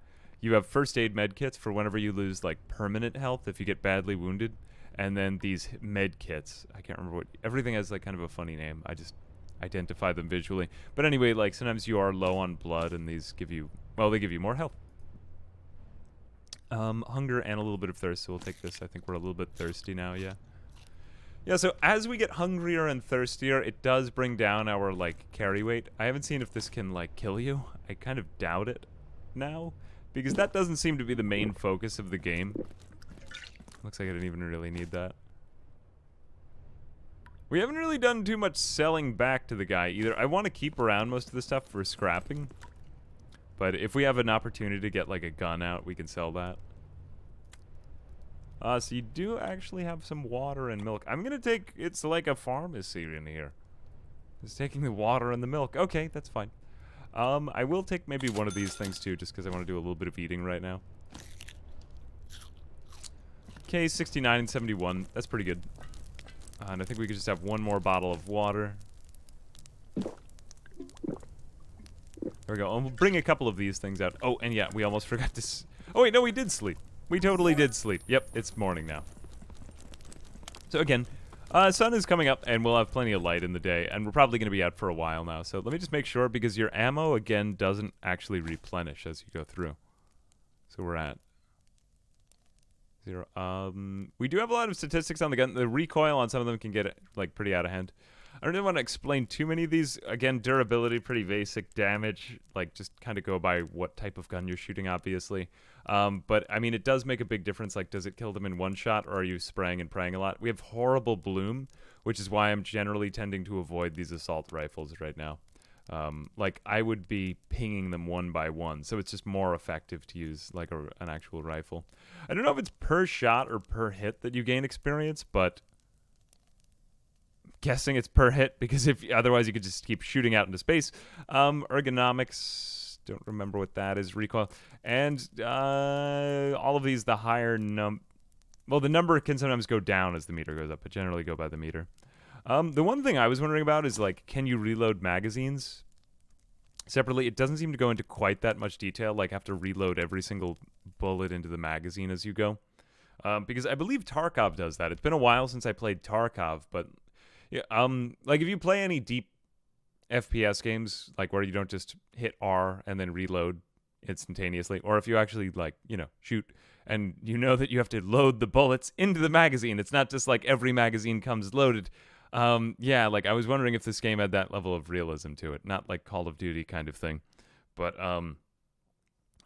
You have first aid medkits for whenever you lose, like, permanent health if you get badly wounded. And then these med kits. I can't remember what... Everything has, like, kind of a funny name. I just identify them visually. But anyway, like, sometimes you are low on blood, and these give you... Well, they give you more health. Hunger and a little bit of thirst, so we'll take this. I think we're a little bit thirsty now, yeah. Yeah, so as we get hungrier and thirstier, it does bring down our, like, carry weight. I haven't seen if this can, like, kill you. I kind of doubt it now, because that doesn't seem to be the main focus of the game. Looks like I didn't even really need that. We haven't really done too much selling back to the guy either. I want to keep around most of the stuff for scrapping. But if we have an opportunity to get, like, a gun out, we can sell that. So you do actually have some water and milk. I'm gonna take, it's like a pharmacy in here. It's taking the water and the milk. Okay, that's fine. I will take maybe one of these things too, just because I want to do a little bit of eating right now. Okay, 69 and 71. That's pretty good. And I think we could just have one more bottle of water. There we go. And we'll bring a couple of these things out. Oh, and yeah, we almost forgot to... Oh, wait, no, we did sleep. We totally did sleep. Yep, it's morning now. So again, sun is coming up, and we'll have plenty of light in the day, and we're probably going to be out for a while now. So let me just make sure, because your ammo, again, doesn't actually replenish as you go through. So we're at 0. We do have a lot of statistics on the gun. The recoil on some of them can get, like, pretty out of hand. I don't really want to explain too many of these. Again, durability, pretty basic. Damage, like, just kind of go by what type of gun you're shooting, obviously. But, I mean, it does make a big difference. Like, does it kill them in one shot, or are you spraying and praying a lot? We have horrible bloom, which is why I'm generally tending to avoid these assault rifles right now. Like, I would be pinging them one by one, so it's just more effective to use, like, an actual rifle. I don't know if it's per shot or per hit that you gain experience, but... guessing it's per hit, because if otherwise you could just keep shooting out into space. Ergonomics, don't remember what that is. Recoil, and all of these, the higher well, the number can sometimes go down as the meter goes up, but generally go by the meter. The one thing I was wondering about is, like, can you reload magazines separately? It doesn't seem to go into quite that much detail, like have to reload every single bullet into the magazine as you go, because I believe Tarkov does that. It's been a while since I played Tarkov, but yeah, like, if you play any deep FPS games, like where you don't just hit R and then reload instantaneously, or if you actually, like, you know, shoot and you know that you have to load the bullets into the magazine, it's not just like every magazine comes loaded. Yeah, like, I was wondering if this game had that level of realism to it, not like Call of Duty kind of thing, but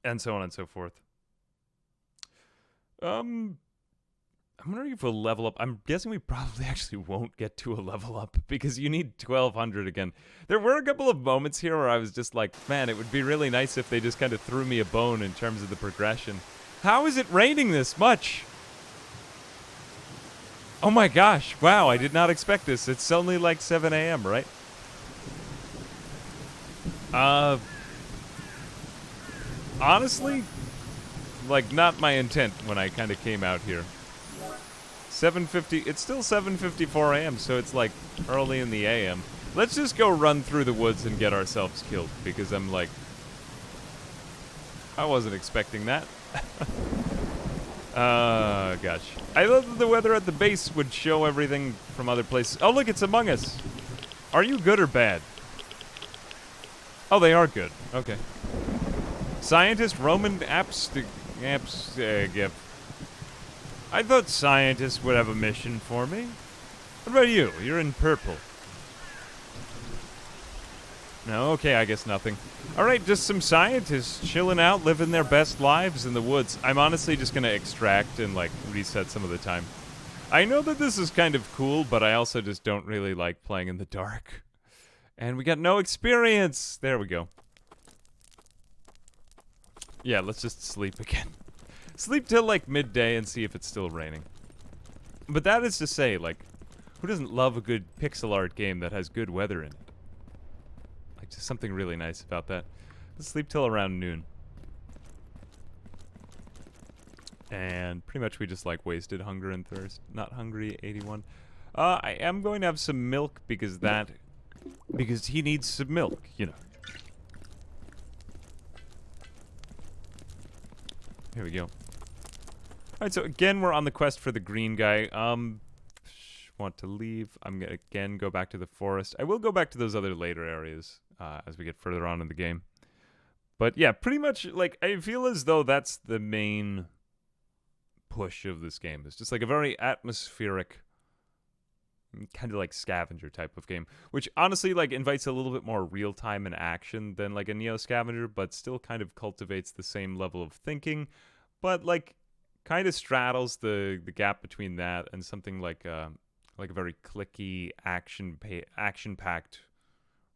and so on and so forth. I'm wondering if we'll level up. I'm guessing we probably actually won't get to a level up, because you need 1200 again. There were a couple of moments here where I was just like, man, it would be really nice if they just kind of threw me a bone in terms of the progression. How is it raining this much? Oh my gosh, wow, I did not expect this. It's only like 7 a.m., right? Honestly, like, not my intent when I kind of came out here. 7:50, it's still 7:54 a.m., so it's like early in the a.m. Let's just go run through the woods and get ourselves killed, because I'm like, I wasn't expecting that. Gosh. I thought that the weather at the base would show everything from other places. Oh, look, it's Among Us. Are you good or bad? Oh, they are good. Okay. Scientist Roman I thought scientists would have a mission for me. What about you? You're in purple. No, okay, I guess nothing. Alright, just some scientists chilling out, living their best lives in the woods. I'm honestly just gonna extract and, like, reset some of the time. I know that this is kind of cool, but I also just don't really like playing in the dark. And we got no experience! There we go. Yeah, let's just sleep again. Sleep till, like, midday and see if it's still raining. But that is to say, like, who doesn't love a good pixel art game that has good weather in it? Like, just something really nice about that. Let's sleep till around noon. And pretty much we just, like, wasted hunger and thirst. Not hungry, 81. I am going to have some milk because he needs some milk, you know. Here we go. Alright, so again, we're on the quest for the green guy. Want to leave. I'm gonna again go back to the forest. I will go back to those other later areas as we get further on in the game. But yeah, pretty much, like, I feel as though that's the main push of this game. It's just like a very atmospheric, kind of like scavenger type of game, which honestly, like, invites a little bit more real time and action than like a Neo Scavenger, but still kind of cultivates the same level of thinking, but like kind of straddles the gap between that and something like a very clicky action-packed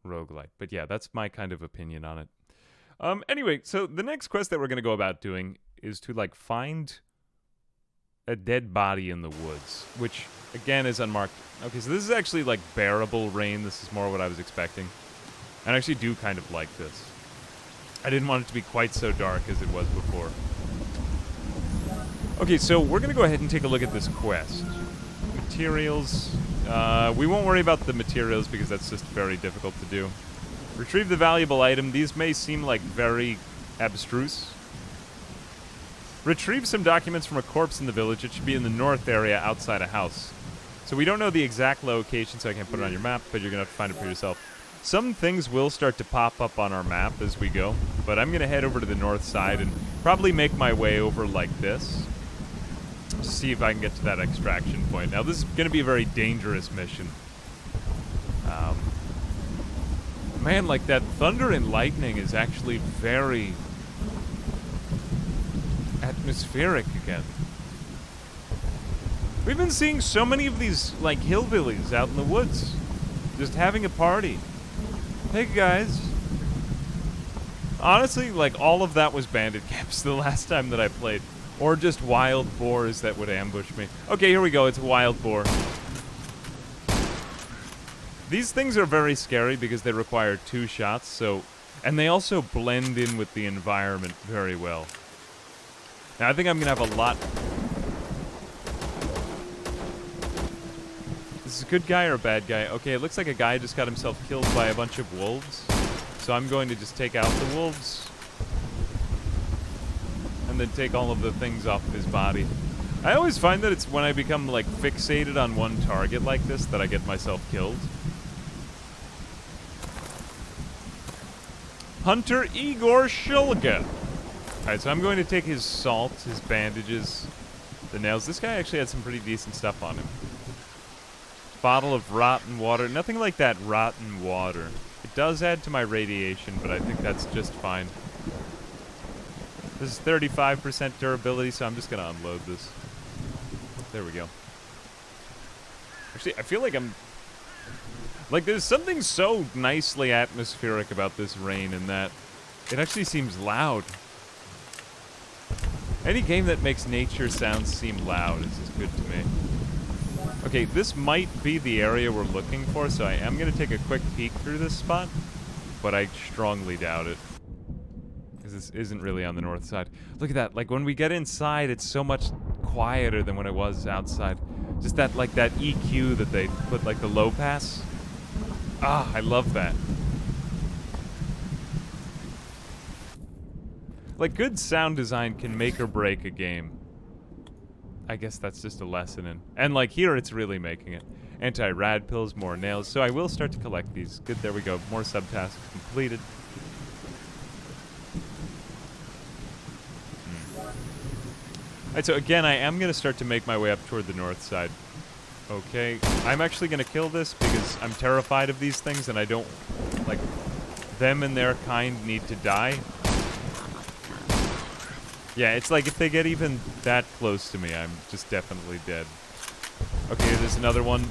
roguelite. But yeah, that's my kind of opinion on it. Anyway, so the next quest that we're going to go about doing is to, like, find a dead body in the woods, which, again, is unmarked. Okay, so this is actually, like, bearable rain. This is more what I was expecting. And I actually do kind of like this. I didn't want it to be quite so dark as it was before. Okay, so we're going to go ahead and take a look at this quest. Materials. We won't worry about the materials because that's just very difficult to do. Retrieve the valuable item. These may seem like very abstruse. Retrieve some documents from a corpse in the village. It should be in the north area outside a house. So we don't know the exact location, so I can't put it on your map, but you're going to have to find it for yourself. Some things will start to pop up on our map as we go, but I'm going to head over to the north side and probably make my way over like this. See if I can get to that extraction point. Now, this is going to be a very dangerous mission. Man, like, that thunder and lightning is actually very atmospheric again. We've been seeing so many of these, like, hillbillies out in the woods, just having a party. Hey, guys. Honestly, like, all of that was bandit camps the last time that I played. Or just wild boars that would ambush me. Okay, here we go. It's a wild boar. These things are very scary because they require 2 shots, so... And they also blend in with the environment very well. Now, I think I'm going to have a lot... Is this a good guy or a bad guy? Okay, it looks like a guy just got himself killed by a bunch of wolves. So I'm going to just take out the wolves. And then take all of the things off of his body. I always find that it's when I become, like, fixated on one target like this that I get myself killed. Hunter Igor Shulga. Alright, so I'm going to take his salt, his bandages, the nails. This guy actually had some pretty decent stuff on him. Bottle of rotten water. Nothing like that rotten water. It does add to my radiation, but I think that's just fine. This is 35% durability, so I'm just going to unload this. There we go. Actually, I feel like I'm... Like, there's something so nicely atmospheric about this rain in that it actually seems loud. Any game that makes nature sounds seem loud is just good to me. Okay, this might be the area we're looking for, so I am going to take a quick peek through this spot, but I strongly doubt it. Because this isn't really on the north side. Look at that. Like, when we get inside, it's so much quieter than when it was outside. Just that, like, that EQ that they put, like, the low pass. Ah, I love that. Like, good sound design can make or break a game. I guess that's just a lesson in. And, like, here it's really making it. Anti-rad pills, more nails. So I will start to collect these. Good, there we go. More subtasks completed. Alright, so again, I am going to start to make my way up toward the north side. Okay, I'm actually going to kill this because I'm terrified of these things and I don't, like, them and their kind need to die. Yeah, it's like if they get even that close to me, I'm just definitely dead. Okay, there's another one.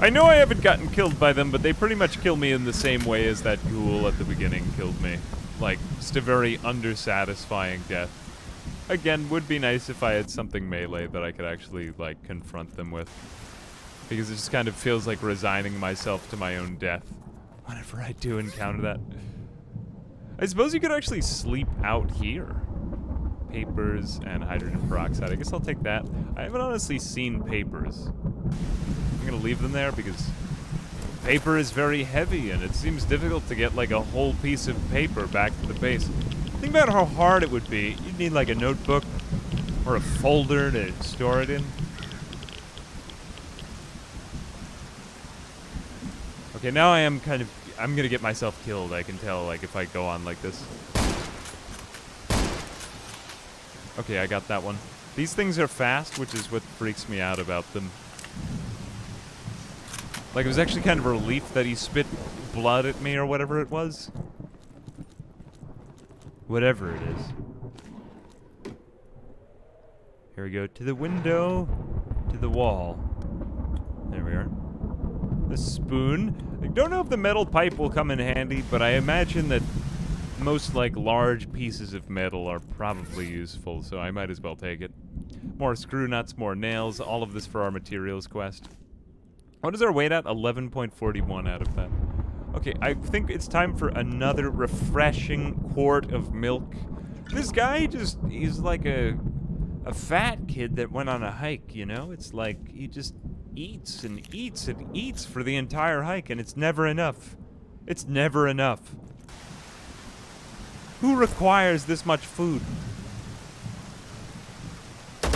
I know I haven't gotten killed by them, but they pretty much kill me in the same way as that ghoul at the beginning killed me. Like, just a very undersatisfying death. Again, would be nice if I had something melee that I could actually, like, confront them with. Because it just kind of feels like resigning myself to my own death whenever I do encounter that. I suppose you could actually sleep out here. Papers and hydrogen peroxide. I guess I'll take that. I haven't honestly seen papers. I'm gonna leave them there because paper is very heavy and it seems difficult to get, like, a whole piece of paper back to the base. Think about how hard it would be. You'd need, like, a notebook or a folder to store it in. Okay, now I'm gonna get myself killed, I can tell, like, if I go on like this. Okay, I got that one. These things are fast, which is what freaks me out about them. Like, it was actually kind of a relief that he spit blood at me or whatever it was. Whatever it is. Here we go. To the window. To the wall. There we are. The spoon. I don't know if the metal pipe will come in handy, but I imagine that most, like, large pieces of metal are probably useful, so I might as well take it. More screw nuts, more nails, all of this for our materials quest. What is our weight at? 11.41 out of that. Okay, I think it's time for another refreshing quart of milk. This guy he's like a fat kid that went on a hike, you know? It's like he just eats and eats and eats for the entire hike, and it's never enough. It's never enough. Who requires this much food?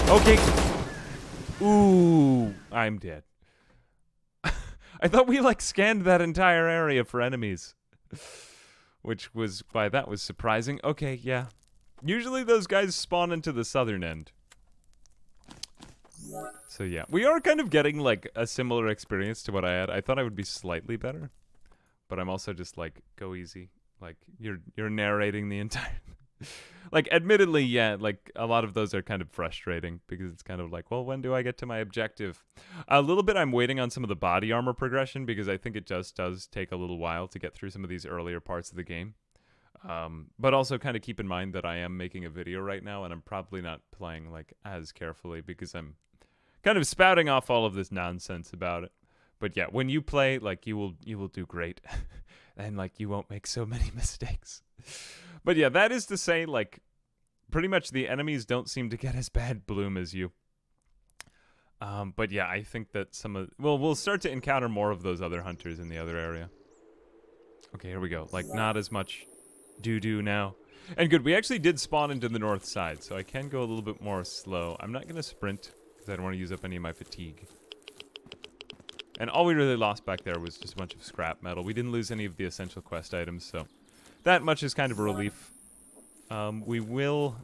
Okay. Ooh, I'm dead. I thought we, like, scanned that entire area for enemies. Which was, why, that was surprising. Okay, yeah. Usually those guys spawn into the southern end. So, yeah. We are kind of getting, like, a similar experience to what I had. I thought I would be slightly better. But I'm also just, like, go easy. Like, you're narrating the entire... Like, admittedly, yeah, like, a lot of those are kind of frustrating because it's kind of like, well, when do I get to my objective? A little bit I'm waiting on some of the body armor progression because I think it just does take a little while to get through some of these earlier parts of the game. But also kind of keep in mind that I am making a video right now and I'm probably not playing, like, as carefully because I'm kind of spouting off all of this nonsense about it. But yeah, when you play, like, you will do great. And, like, you won't make so many mistakes. But yeah, that is to say, like, pretty much the enemies don't seem to get as bad bloom as you. But yeah, I think that we'll start to encounter more of those other hunters in the other area. Okay, here we go. Like, not as much doo-doo now. And good, we actually did spawn into the north side, so I can go a little bit more slow. I'm not going to sprint, because I don't want to use up any of my fatigue. And all we really lost back there was just a bunch of scrap metal. We didn't lose any of the essential quest items, so that much is kind of a relief. We will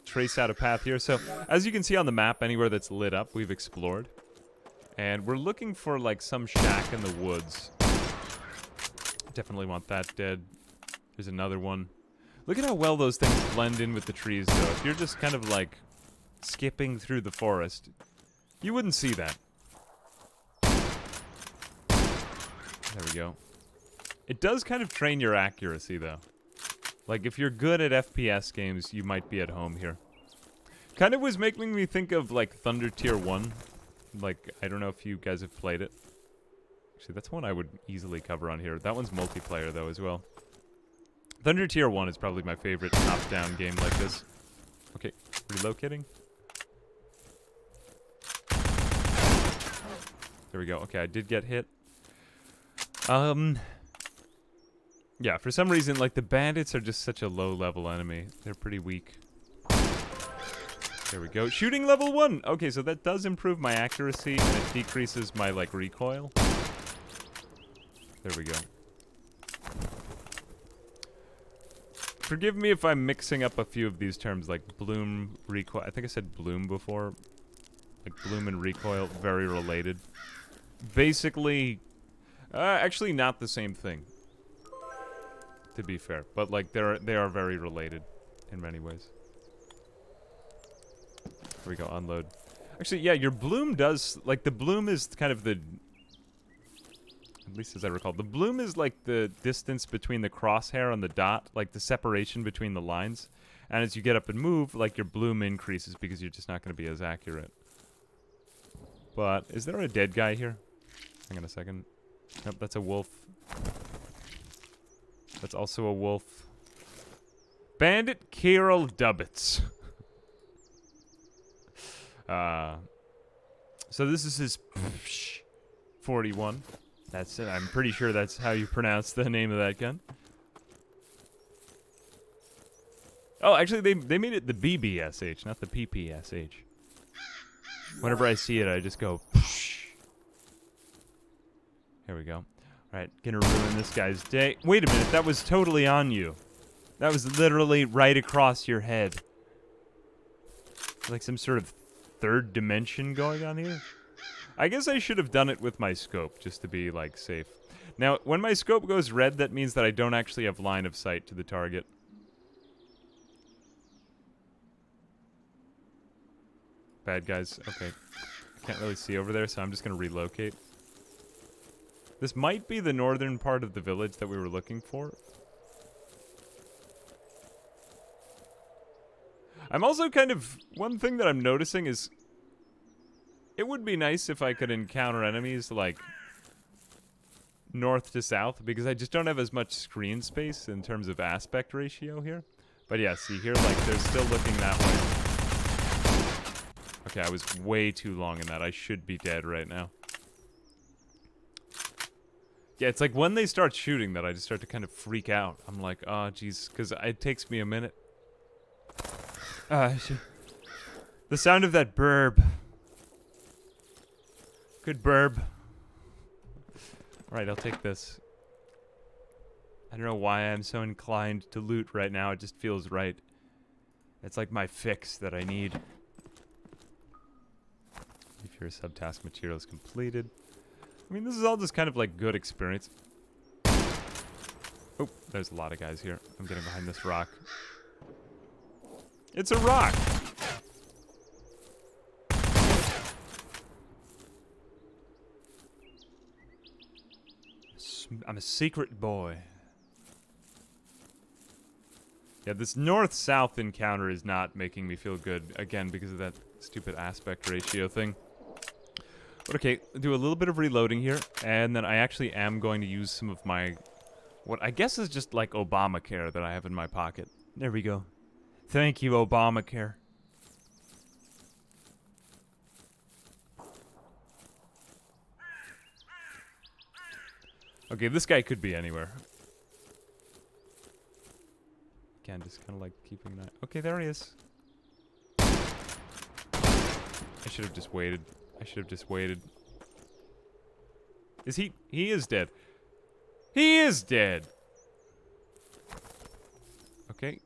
trace out a path here. So, as you can see on the map, anywhere that's lit up, we've explored. And we're looking for, like, some shack in the woods. Definitely want that dead. There's another one. Look at how well those things blend in with the trees, though. If you're just kind of, like, skipping through the forest, you wouldn't see that. There we go. It does kind of train your accuracy, though. Like, if you're good at FPS games, you might be at home here. Kind of was making me think of, like, Thunder Tier 1. Like, I don't know if you guys have played it. Actually, that's one I would easily cover on here. That one's multiplayer, though, as well. Thunder Tier 1 is probably my favorite top-down game like this. Okay, relocating. There we go. Okay, I did get hit. Yeah, for some reason, like, the bandits are just such a low-level enemy. They're pretty weak. There we go. Shooting level 1! Okay, so that does improve my accuracy, and it decreases my, like, recoil. There we go. Forgive me if I'm mixing up a few of these terms, like bloom, recoil. I think I said bloom before. Like, bloom and recoil, very related. Basically... actually, not the same thing, to be fair. But, like, they are very related in many ways. Here we go, unload. Actually, yeah, your bloom does... Like, the bloom is kind of the... At least as I recall. The bloom is, like, the distance between the crosshair and the dot. Like, the separation between the lines. And as you get up and move, like, your bloom increases because you're just not going to be as accurate. But, is there a dead guy here? Hang on a second. Nope, that's a wolf. That's also a wolf. Bandit Kirill Dubbits. So this is his 41. That's it. I'm pretty sure that's how you pronounce the name of that gun. Oh, actually, they made it the BBSH, not the PPSH. Whenever I see it, I just go... Here we go. Alright, gonna ruin this guy's day. Wait a minute, that was totally on you. That was literally right across your head. Like some sort of third dimension going on here? I guess I should have done it with my scope, just to be, like, safe. Now, when my scope goes red, that means that I don't actually have line of sight to the target. Bad guys. Okay. Can't really see over there, so I'm just gonna relocate. This might be the northern part of the village that we were looking for. I'm also kind of... One thing that I'm noticing is... It would be nice if I could encounter enemies, like... north to south, because I just don't have as much screen space in terms of aspect ratio here. But yeah, see here, like, they're still looking that way. Okay, I was way too long in that. I should be dead right now. Yeah, it's like when they start shooting that I just start to kind of freak out. I'm like, oh, jeez, because it takes me a minute. The sound of that burb. Good burb. Alright, I'll take this. I don't know why I'm so inclined to loot right now. It just feels right. It's like my fix that I need. If your subtask material is completed. I mean, this is all just kind of like good experience. Oh, there's a lot of guys here. I'm getting behind this rock. It's a rock! I'm a secret boy. Yeah, this north-south encounter is not making me feel good, again, because of that stupid aspect ratio thing. But okay, do a little bit of reloading here, and then I actually am going to use some of my... what I guess is just like Obamacare that I have in my pocket. There we go. Thank you, Obamacare. Okay, this guy could be anywhere. Again, just kind of like keeping that... Okay, there he is. I should have just waited. I should have just waited. Is he... He is dead. He is dead! Okay.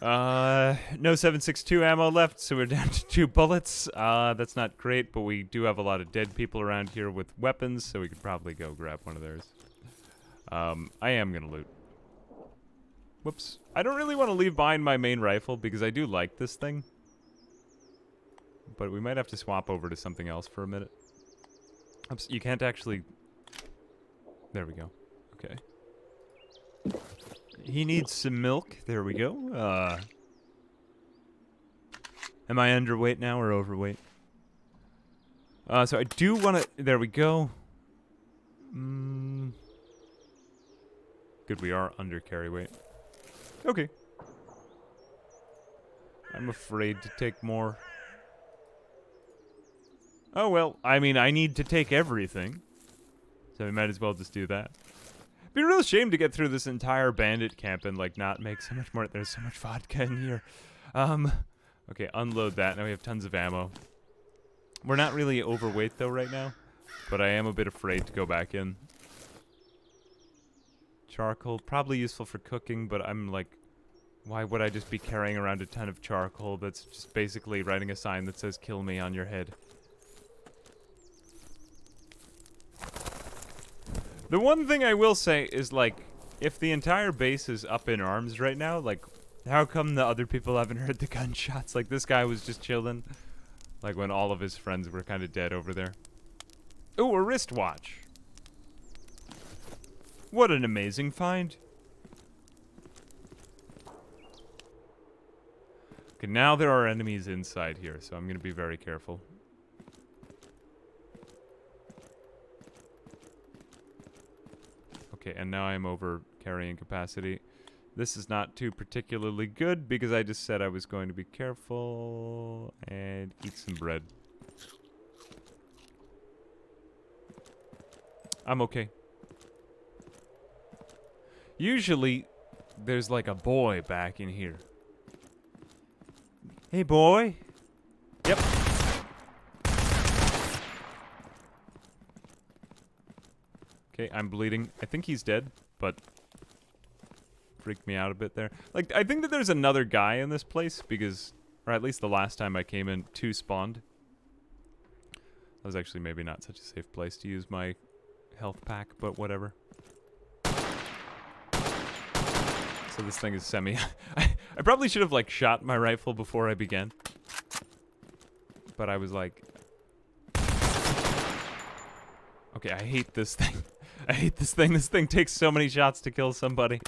No 7.62 ammo left, so we're down to 2 bullets. That's not great, but we do have a lot of dead people around here with weapons, so we could probably go grab one of theirs. I am gonna loot. Whoops. I don't really want to leave behind my main rifle, because I do like this thing. But we might have to swap over to something else for a minute. Oops, you can't actually... There we go. Okay. He needs some milk. There we go. Am I underweight now or overweight? So I do want to... There we go. Good, we are under carry weight. Okay. I'm afraid to take more. Oh, well, I mean, I need to take everything. So we might as well just do that. It'd be a real shame to get through this entire bandit camp and, like, not make so much more. There's so much vodka in here. Okay, unload that. Now we have tons of ammo. We're not really overweight, though, right now. But I am a bit afraid to go back in. Charcoal, probably useful for cooking, but I'm like, why would I just be carrying around a ton of charcoal that's just basically writing a sign that says, kill me on your head? The one thing I will say is, like, if the entire base is up in arms right now, like, how come the other people haven't heard the gunshots? Like, this guy was just chilling. Like, when all of his friends were kind of dead over there. Ooh, a wristwatch. What an amazing find. Okay, now there are enemies inside here, so I'm going to be very careful. Okay, and now I'm over carrying capacity. This is not too particularly good because I just said I was going to be careful and eat some bread. I'm okay. Usually, there's like a boy back in here. Hey, boy. Yep. Okay, I'm bleeding. I think he's dead, but freaked me out a bit there. Like, I think that there's another guy in this place because, or at least the last time I came in, 2 spawned. That was actually maybe not such a safe place to use my health pack, but whatever. So this thing is semi... I probably should have, like, shot my rifle before I began. But I was like... Okay, I hate this thing. I hate this thing. This thing takes so many shots to kill somebody.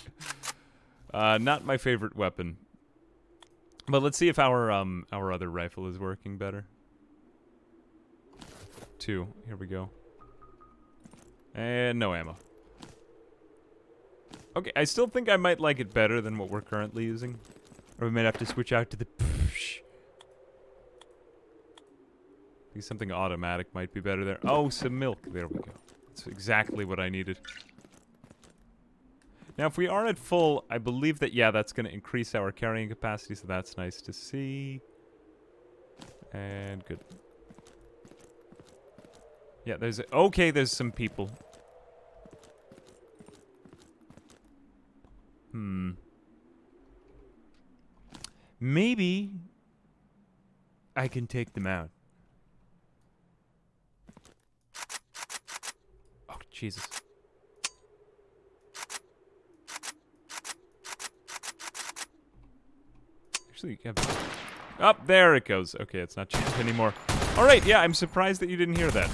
Not my favorite weapon. But let's see if our other rifle is working better. 2. Here we go. And no ammo. Okay, I still think I might like it better than what we're currently using. Or we might have to switch out to the... I think something automatic might be better there. Oh, some milk. There we go. That's exactly what I needed. Now, if we are at full, I believe that, yeah, that's going to increase our carrying capacity, so that's nice to see. And good. Yeah, there's... Okay, there's some people. Maybe I can take them out. Oh, Jesus. Actually, oh, there it goes. Okay, it's not jammed anymore. All right, yeah, I'm surprised that you didn't hear that.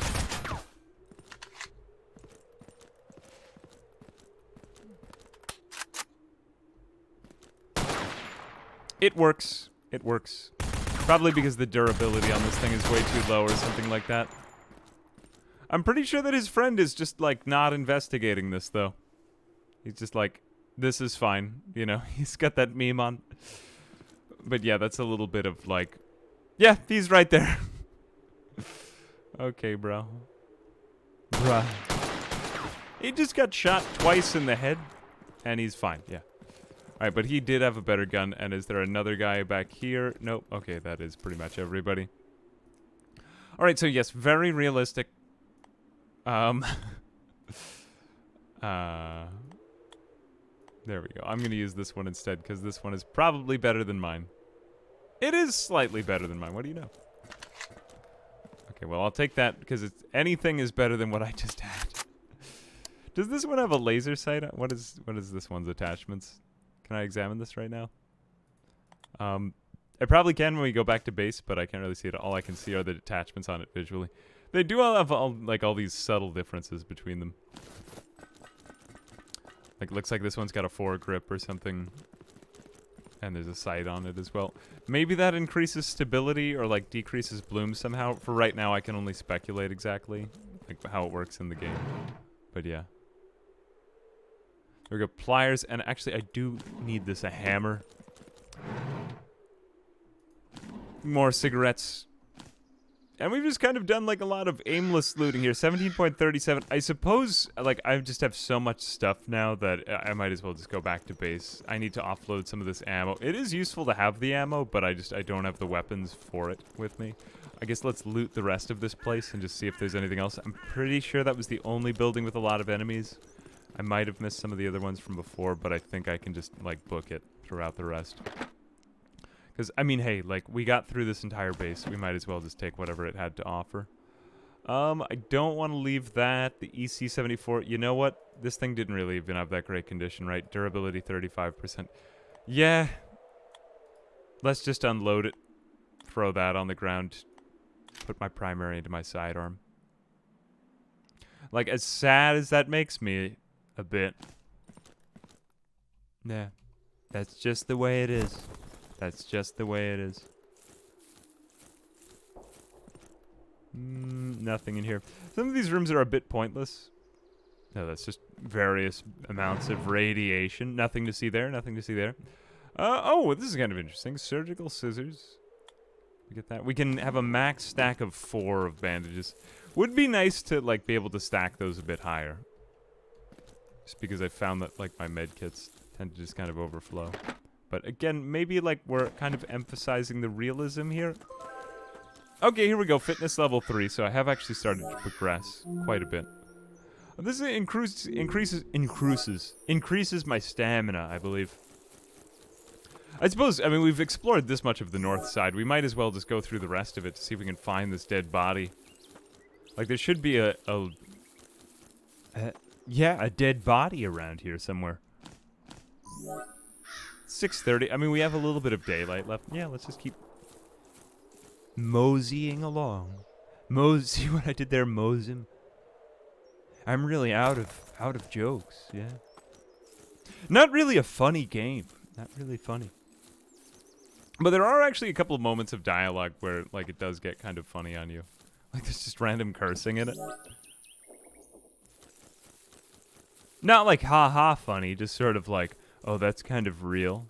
It works. It works. Probably because the durability on this thing is way too low or something like that. I'm pretty sure that his friend is just, like, not investigating this, though. He's just like, this is fine. You know, he's got that meme on. But yeah, that's a little bit of, like... Yeah, he's right there. Okay, bro. Bruh. He just got shot twice in the head, and he's fine, yeah. Alright, but he did have a better gun, and is there another guy back here? Nope. Okay, that is pretty much everybody. Alright, so yes, very realistic. There we go. I'm gonna use this one instead, because this one is probably better than mine. It is slightly better than mine. What do you know? Okay, well, I'll take that, because anything is better than what I just had. Does this one have a laser sight? What is this one's attachments? Can I examine this right now? I probably can when we go back to base, but I can't really see it. All I can see are the attachments on it visually. They do all have all these subtle differences between them. Like, looks like this one's got a foregrip or something. And there's a sight on it as well. Maybe that increases stability or, like, decreases bloom somehow. For right now, I can only speculate exactly, like, how it works in the game. But yeah. There we go, pliers, and actually I do need this, a hammer. More cigarettes. And we've just kind of done, like, a lot of aimless looting here. 17.37. I suppose, like, I just have so much stuff now that I might as well just go back to base. I need to offload some of this ammo. It is useful to have the ammo, but I don't have the weapons for it with me. I guess let's loot the rest of this place and just see if there's anything else. I'm pretty sure that was the only building with a lot of enemies. I might have missed some of the other ones from before, but I think I can just, like, book it throughout the rest. Because, I mean, hey, like, we got through this entire base. We might as well just take whatever it had to offer. I don't want to leave that. The EC-74, you know what? This thing didn't really even have that great condition, right? Durability 35%. Yeah. Let's just unload it. Throw that on the ground. Put my primary into my sidearm. Like, as sad as that makes me... a bit. Yeah. That's just the way it is. That's just the way it is. Nothing in here. Some of these rooms are a bit pointless. No, that's just various amounts of radiation. Nothing to see there, nothing to see there. Oh, this is kind of interesting. Surgical scissors. We get that. We can have a max stack of 4 of bandages. Would be nice to, like, be able to stack those a bit higher. Just because I found that, like, my med kits tend to just kind of overflow. But again, maybe, like, we're kind of emphasizing the realism here. Okay, here we go. Fitness level 3. So I have actually started to progress quite a bit. This increases my stamina, I believe. I suppose, I mean, we've explored this much of the north side. We might as well just go through the rest of it to see if we can find this dead body. Like, there should be yeah, a dead body around here somewhere. 6:30. I mean, we have a little bit of daylight left. Yeah, let's just keep moseying along. See what I did there, Mosim? I'm really out of jokes, yeah. Not really a funny game. Not really funny. But there are actually a couple of moments of dialogue where, like, it does get kind of funny on you. Like, there's just random cursing in it. Not like ha-ha funny, just sort of like, oh, that's kind of real.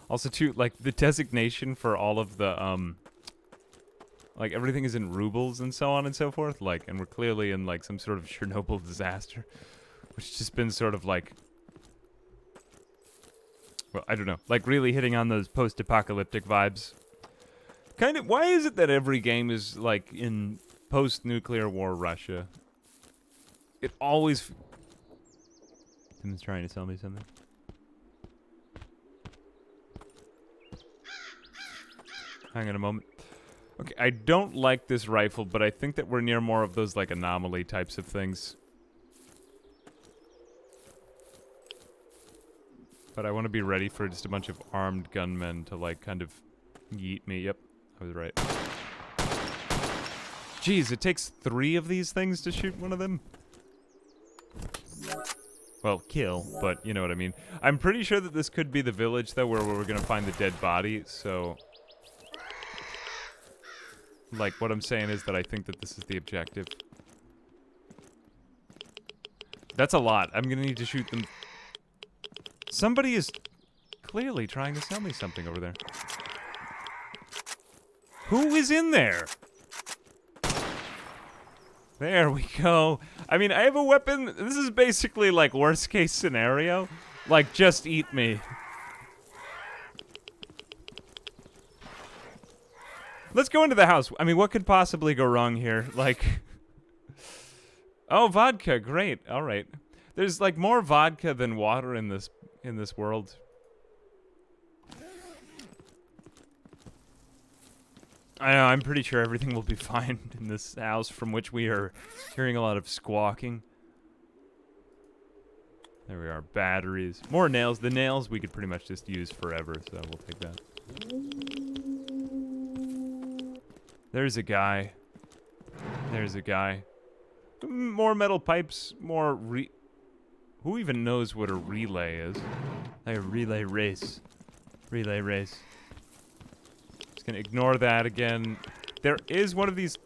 Also, too, like, the designation for all of the, like, everything is in rubles and so on and so forth. Like, and we're clearly in, like, some sort of Chernobyl disaster. Which has just been sort of, like... Well, I don't know. Like, really hitting on those post-apocalyptic vibes. Kind of... Why is it that every game is, like, in post-nuclear war Russia? It always... Someone's trying to sell me something. Hang on a moment. Okay, I don't like this rifle, but I think that we're near more of those, like, anomaly types of things. But I want to be ready for just a bunch of armed gunmen to, like, kind of yeet me. Yep, I was right. Jeez, it takes 3 of these things to shoot one of them? Well, kill, but you know what I mean. I'm pretty sure that this could be the village, though, where we're going to find the dead body, so... Like, what I'm saying is that I think that this is the objective. That's a lot. I'm going to need to shoot them... Somebody is clearly trying to sell me something over there. Who is in there? There we go. I mean, I have a weapon. This is basically like worst case scenario. Like, just eat me. Let's go into the house. I mean, what could possibly go wrong here? Like... Oh, vodka. Great. All right. There's like more vodka than water in this world. I know, I'm pretty sure everything will be fine in this house from which we are hearing a lot of squawking. There we are, batteries. More nails. The nails we could pretty much just use forever, so we'll take that. There's a guy. There's a guy. More metal pipes, more Who even knows what a relay is? Like a relay race. Relay race. Just gonna ignore that again. There is one of these...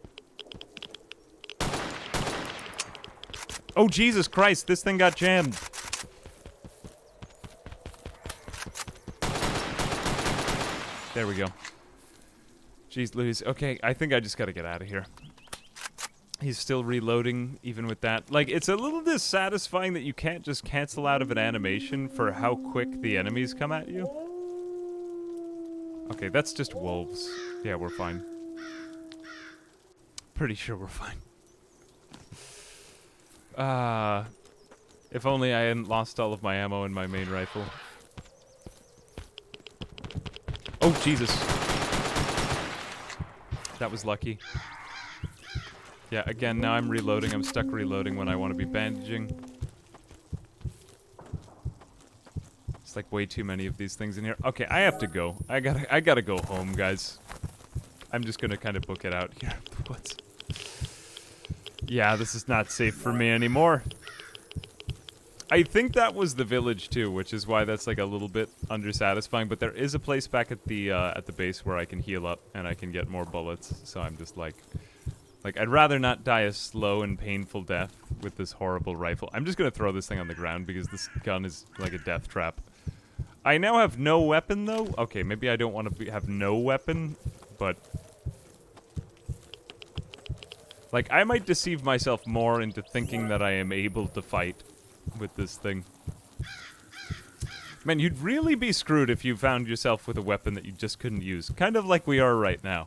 Oh, Jesus Christ, this thing got jammed. There we go. Jeez Louise. Okay, I think I just gotta get out of here. He's still reloading, even with that. Like, it's a little dissatisfying that you can't just cancel out of an animation for how quick the enemies come at you. Okay, that's just wolves. Yeah, we're fine. Pretty sure we're fine. If only I hadn't lost all of my ammo in my main rifle. Oh, Jesus. That was lucky. Yeah, again, now I'm reloading. I'm stuck reloading when I want to be bandaging. It's like way too many of these things in here. Okay, I have to go. I gotta go home, guys. I'm just gonna kind of book it out here. What's... Yeah, this is not safe for me anymore. I think that was the village too, which is why that's like a little bit undersatisfying. But there is a place back at the base where I can heal up and I can get more bullets. So I'm just like, I'd rather not die a slow and painful death with this horrible rifle. I'm just gonna throw this thing on the ground because this gun is like a death trap. I now have no weapon though. Okay, maybe I don't want to have no weapon, but like I might deceive myself more into thinking that I am able to fight with this thing. Man, you'd really be screwed if you found yourself with a weapon that you just couldn't use. Kind of like we are right now.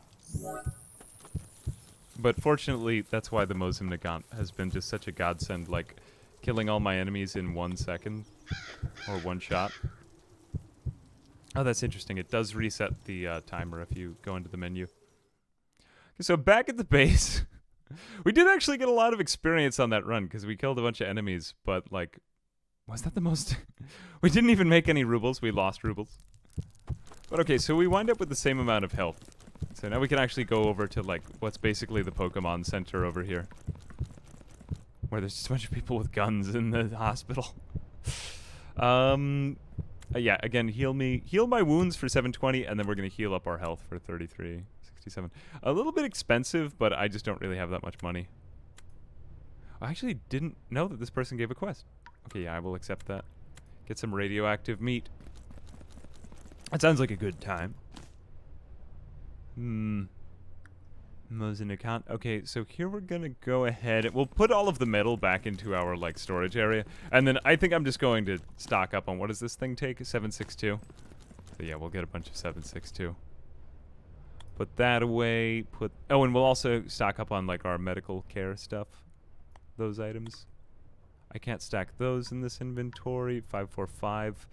But fortunately, that's why the Mosin Nagant has been just such a godsend, like killing all my enemies in 1 second or one shot. Oh, that's interesting. It does reset the timer if you go into the menu. Okay, so back at the base, we did actually get a lot of experience on that run because we killed a bunch of enemies, but like, was that the most? We didn't even make any rubles. We lost rubles. But okay, so we wind up with the same amount of health. So now we can actually go over to like what's basically the Pokemon Center over here. where there's just a bunch of people with guns in the hospital. Yeah, again, heal my wounds for 720, and then we're going to heal up our health for 3367. A little bit expensive, but I just don't really have that much money. I actually didn't know that this person gave a quest. Okay, yeah, I will accept that. Get some radioactive meat. That sounds like a good time. Account. Okay, so here we're gonna go ahead. We'll put all of the metal back into our like storage area, and then I think I'm just going to stock up on what does this thing take? 762. So yeah, we'll get a bunch of 762. Put that away. Oh, and we'll also stock up on like our medical care stuff. Those items. I can't stack those in this inventory. 545.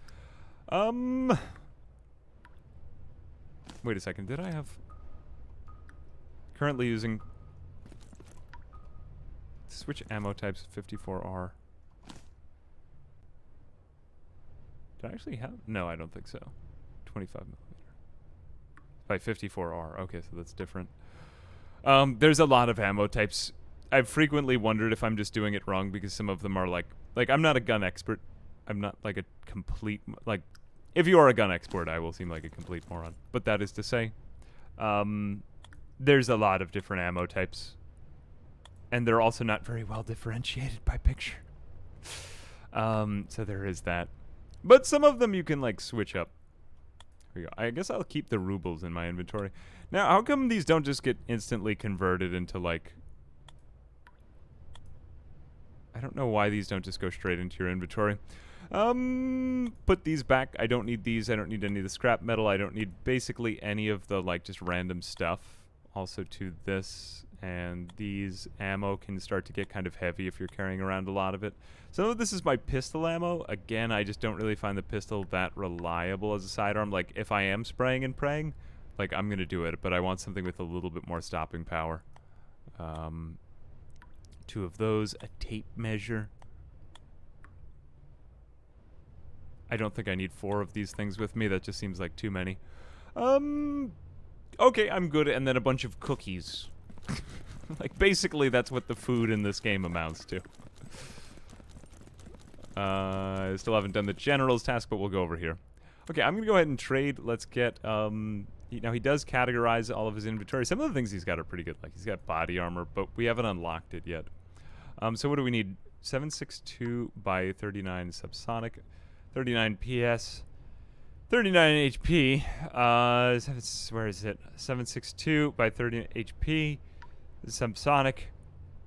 Wait a second. Did I have? Currently using switch ammo types 54R. Did I actually have? No, I don't think so. 25mm. By 54R. Okay, so that's different. There's a lot of ammo types. I've frequently wondered if I'm just doing it wrong because some of them are like I'm not a gun expert. I'm not like a complete if you are a gun expert, I will seem like a complete moron. But that is to say, there's a lot of different ammo types, and they're also not very well differentiated by picture. So there is that. But some of them you can like switch up. Here we go. I guess I'll keep the rubles in my inventory. Now, how come these don't just get instantly converted into like? I don't know why these don't just go straight into your inventory. Put these back. I don't need these. I don't need any of the scrap metal. I don't need basically any of the like just random stuff. Also to this, and these ammo can start to get kind of heavy if you're carrying around a lot of it. Some of this is my pistol ammo. Again, I just don't really find the pistol that reliable as a sidearm. Like, if I am spraying and praying, like, I'm gonna do it, but I want something with a little bit more stopping power. 2 of those, a tape measure. I don't think I need 4 of these things with me. That just seems like too many. Okay, I'm good. And then a bunch of cookies. Like, basically, that's what the food in this game amounts to. I still haven't done the general's task, but we'll go over here. Okay, I'm going to go ahead and trade. Let's get, now, he does categorize all of his inventory. Some of the things he's got are pretty good. Like, he's got body armor, but we haven't unlocked it yet. So what do we need? 762 by 39 subsonic, 39 PS. 39 HP, where is it? 762 by 30 HP, subsonic,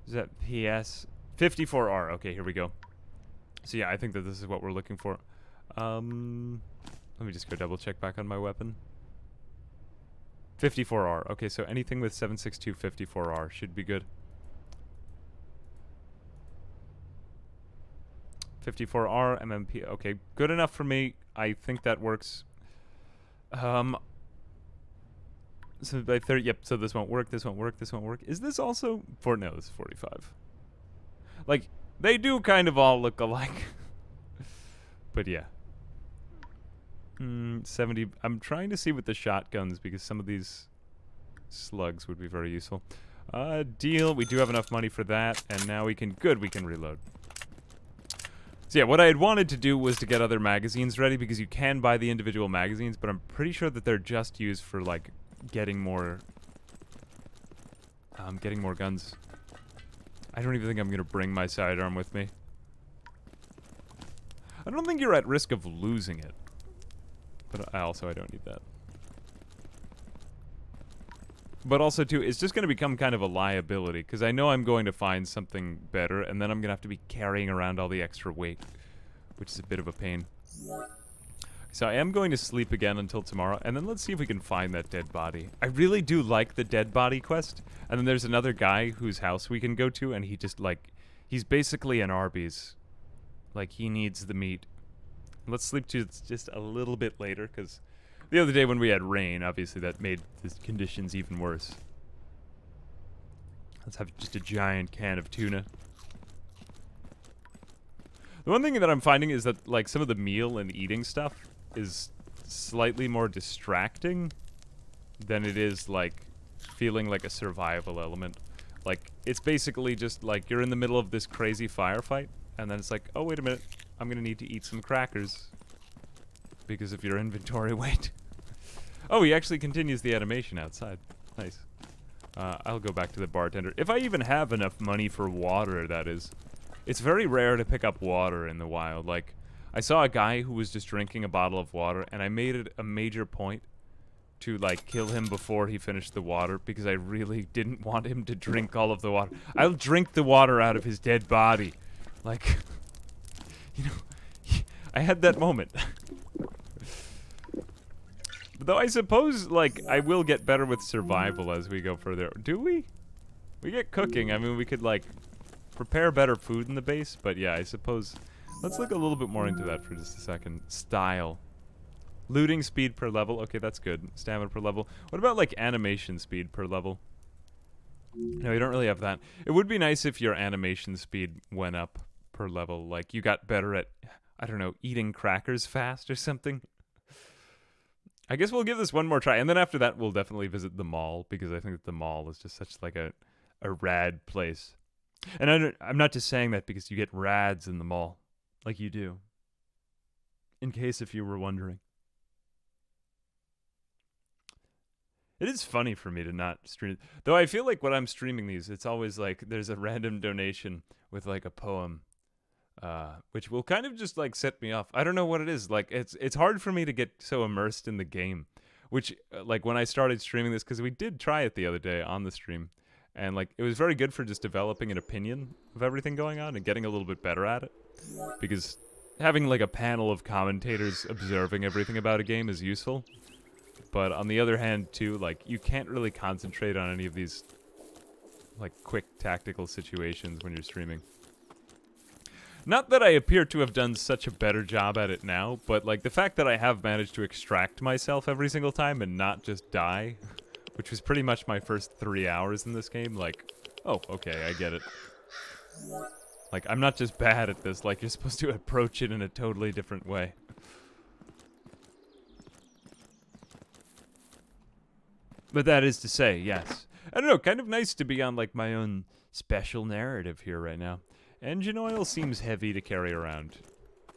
is that PS? 54R, okay, here we go. So yeah, I think that this is what we're looking for. Let me just go double check back on my weapon. 54R, okay, so anything with 762 54R should be good. 54R, MMP, okay, good enough for me. I think that works. So by 30, yep, so this won't work, this won't work, this won't work. Is this also, no, this is 45. Like, they do kind of all look alike. But yeah. 70, I'm trying to see with the shotguns because some of these slugs would be very useful. Deal, we do have enough money for that, and now we can reload. So yeah, what I had wanted to do was to get other magazines ready because you can buy the individual magazines, but I'm pretty sure that they're just used for like getting more guns. I don't even think I'm gonna bring my sidearm with me. I don't think you're at risk of losing it, but I don't need that. But also, too, it's just going to become kind of a liability, because I know I'm going to find something better, and then I'm going to have to be carrying around all the extra weight, which is a bit of a pain. So I am going to sleep again until tomorrow, and then let's see if we can find that dead body. I really do like the dead body quest, and then there's another guy whose house we can go to, and he just, like, he's basically an Arby's. Like, he needs the meat. Let's sleep just a little bit later, because the other day when we had rain, obviously that made the conditions even worse. Let's have just a giant can of tuna. The one thing that I'm finding is that, like, some of the meal and eating stuff is slightly more distracting than it is, like, feeling like a survival element. Like, it's basically just like you're in the middle of this crazy firefight, and then it's like, oh, wait a minute, I'm gonna need to eat some crackers because of your inventory weight. Oh, he actually continues the animation outside. Nice. I'll go back to the bartender. If I even have enough money for water, that is. It's very rare to pick up water in the wild. Like, I saw a guy who was just drinking a bottle of water, and I made it a major point to, like, kill him before he finished the water, because I really didn't want him to drink all of the water. I'll drink the water out of his dead body. Like, you know, I had that moment. Though I suppose, like, I will get better with survival as we go further. Do we? We get cooking. I mean, we could, like, prepare better food in the base, but yeah, I suppose. Let's look a little bit more into that for just a second. Style. Looting speed per level. Okay, that's good. Stamina per level. What about, like, animation speed per level? No, you don't really have that. It would be nice if your animation speed went up per level. Like, you got better at, I don't know, eating crackers fast or something. I guess we'll give this one more try, and then after that we'll definitely visit the mall, because I think that the mall is just such like a rad place. And I'm not just saying that because you get rads in the mall, like you do. In case if you were wondering. It is funny for me to not stream, though I feel like when I'm streaming these, it's always like there's a random donation with like a poem. Which will kind of just like set me off. I don't know what it is. Like it's hard for me to get so immersed in the game. Which like when I started streaming this, because we did try it the other day on the stream, and like it was very good for just developing an opinion of everything going on and getting a little bit better at it. Because having like a panel of commentators observing everything about a game is useful. But on the other hand too, like you can't really concentrate on any of these like quick tactical situations when you're streaming. Not that I appear to have done such a better job at it now, but like the fact that I have managed to extract myself every single time and not just die, which was pretty much my first 3 hours in this game, like, oh, okay, I get it. Like, I'm not just bad at this, like, you're supposed to approach it in a totally different way. But that is to say, yes. I don't know, kind of nice to be on, like, my own special narrative here right now. Engine oil seems heavy to carry around.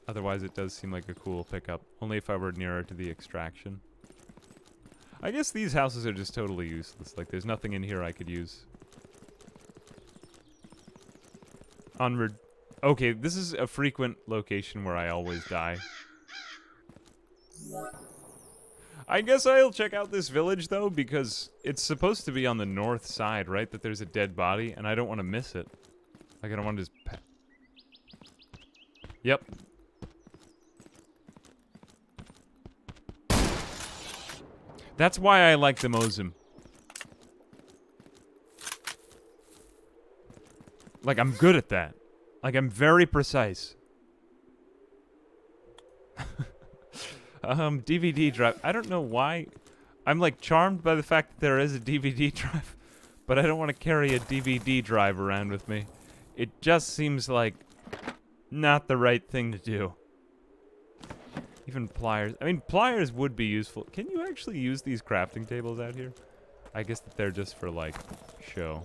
Otherwise, it does seem like a cool pickup. Only if I were nearer to the extraction. I guess these houses are just totally useless. Like, there's nothing in here I could use. Onward. Okay, this is a frequent location where I always die. I guess I'll check out this village, though, because it's supposed to be on the north side, right? That there's a dead body, and I don't want to miss it. Like, I don't want to just... Yep. That's why I like the Mosum. Like, I'm good at that. Like, I'm very precise. DVD drive. I don't know why. I'm, like, charmed by the fact that there is a DVD drive, but I don't want to carry a DVD drive around with me. It just seems like not the right thing to do. Even pliers. I mean, pliers would be useful. Can you actually use these crafting tables out here? I guess that they're just for, like, show.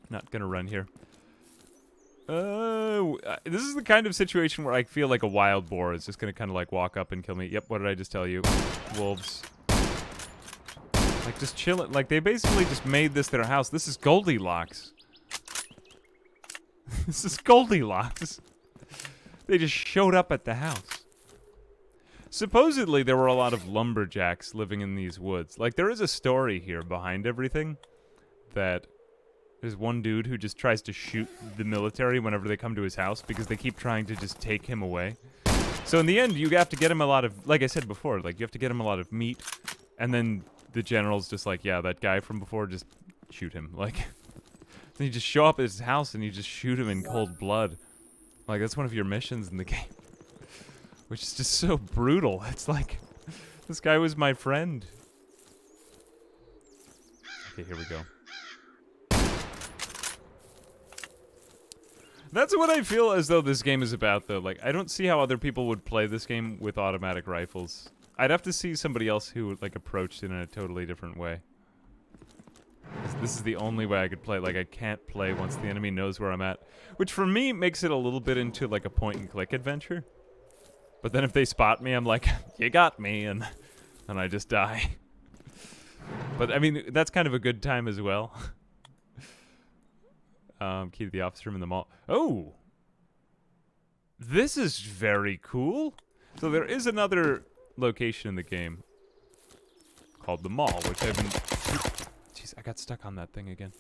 Not gonna run here. This is the kind of situation where I feel like a wild boar is just gonna kind of, like, walk up and kill me. Yep, what did I just tell you? Wolves. Like, just chilling. Like, they basically just made this their house. This is Goldilocks. This is Goldilocks. They just showed up at the house. Supposedly, there were a lot of lumberjacks living in these woods. Like, there is a story here behind everything. That there's one dude who just tries to shoot the military whenever they come to his house because they keep trying to just take him away. So in the end, you have to get him a lot of, like I said before, like, you have to get him a lot of meat. And then the general's just like, yeah, that guy from before, just shoot him. Like... Then you just show up at his house and you just shoot him in cold blood. Like, that's one of your missions in the game. Which is just so brutal. It's like, this guy was my friend. Okay, here we go. That's what I feel as though this game is about, though. Like, I don't see how other people would play this game with automatic rifles. I'd have to see somebody else who, like, approached it in a totally different way. This is the only way I could play. Like, I can't play once the enemy knows where I'm at. Which, for me, makes it a little bit into, like, a point-and-click adventure. But then if they spot me, I'm like, you got me, and I just die. But, I mean, that's kind of a good time as well. Key to the office room in the mall. Oh! This is very cool. So there is another location in the game called the mall, which I've been... Jeez, I got stuck on that thing again.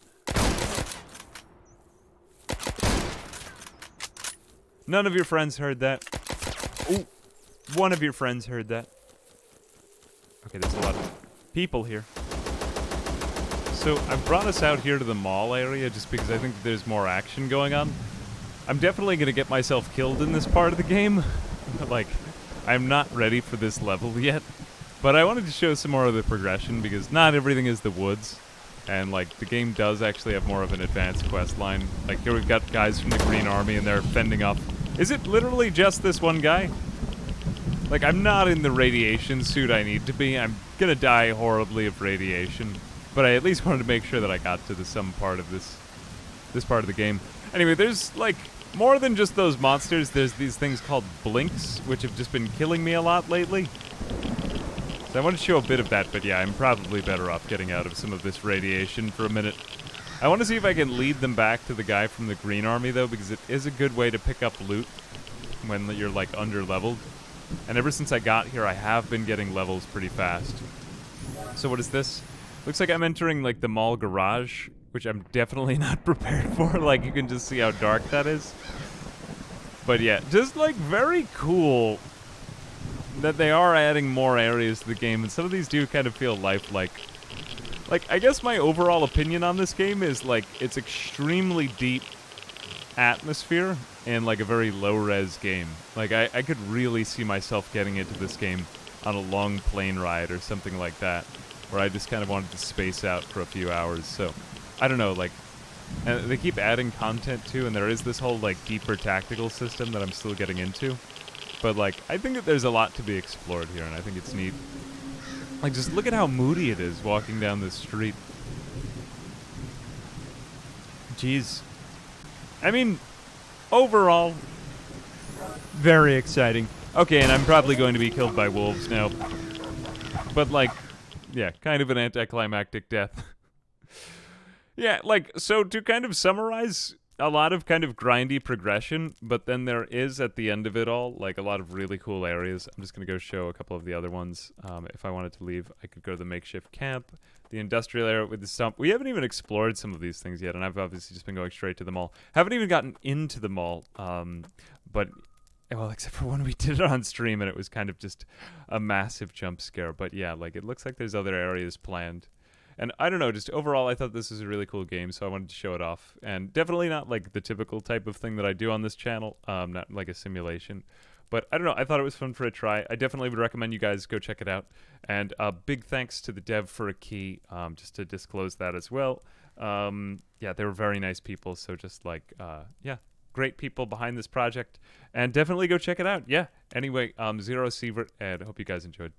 None of your friends heard that. Oh, one of your friends heard that. Okay, there's a lot of people here. So I've brought us out here to the mall area just because I think there's more action going on. I'm definitely going to get myself killed in this part of the game. Like, I'm not ready for this level yet. But I wanted to show some more of the progression because not everything is the woods. And, like, the game does actually have more of an advanced quest line. Like, here we've got guys from the Green Army and they're fending off. Is it literally just this one guy? Like, I'm not in the radiation suit I need to be. I'm gonna die horribly of radiation. But I at least wanted to make sure that I got to some part of this part of the game. Anyway, there's, like, more than just those monsters. There's these things called blinks, which have just been killing me a lot lately. So I want to show a bit of that, but yeah, I'm probably better off getting out of some of this radiation for a minute. I want to see if I can lead them back to the guy from the Green Army, though, because it is a good way to pick up loot when you're, like, under-leveled. And ever since I got here, I have been getting levels pretty fast. So what is this? Looks like I'm entering, like, the mall garage, which I'm definitely not prepared for. Like, you can just see how dark that is. But yeah, just, like, very cool that they are adding more areas to the game, and some of these do kind of feel lifelike. Like, I guess my overall opinion on this game is, like, it's extremely deep atmosphere and, like, a very low-res game. Like, I could really see myself getting into this game on a long plane ride or something like that, where I just kind of wanted to space out for a few hours. So, I don't know, like, and they keep adding content, too, and there is this whole, like, deeper tactical system that I'm still getting into. But, like, I think that there's a lot to be explored here, and I think it's neat. Like, just look at how moody it is walking down this street. Jeez. I mean, overall, very exciting. Okay, and I'm probably going to be killed by wolves now. But, like, yeah, kind of an anticlimactic death. Yeah, like, so to kind of summarize, a lot of kind of grindy progression, but then there is, at the end of it all, like, a lot of really cool areas. I'm just going to go show a couple of the other ones. If I wanted to leave, I could go to the makeshift camp, the industrial area with the stump. We haven't even explored some of these things yet, and I've obviously just been going straight to the mall. Haven't even gotten into the mall, but, well, except for when we did it on stream, and it was kind of just a massive jump scare. But yeah, like, it looks like there's other areas planned. And I don't know, just overall, I thought this was a really cool game, so I wanted to show it off. And definitely not, like, the typical type of thing that I do on this channel, not like a simulation. But I don't know, I thought it was fun for a try. I definitely would recommend you guys go check it out. And big thanks to the dev for a key, just to disclose that as well. Yeah, they were very nice people, so just, like, yeah, great people behind this project. And definitely go check it out. Yeah, anyway, Zero Sievert, and I hope you guys enjoyed.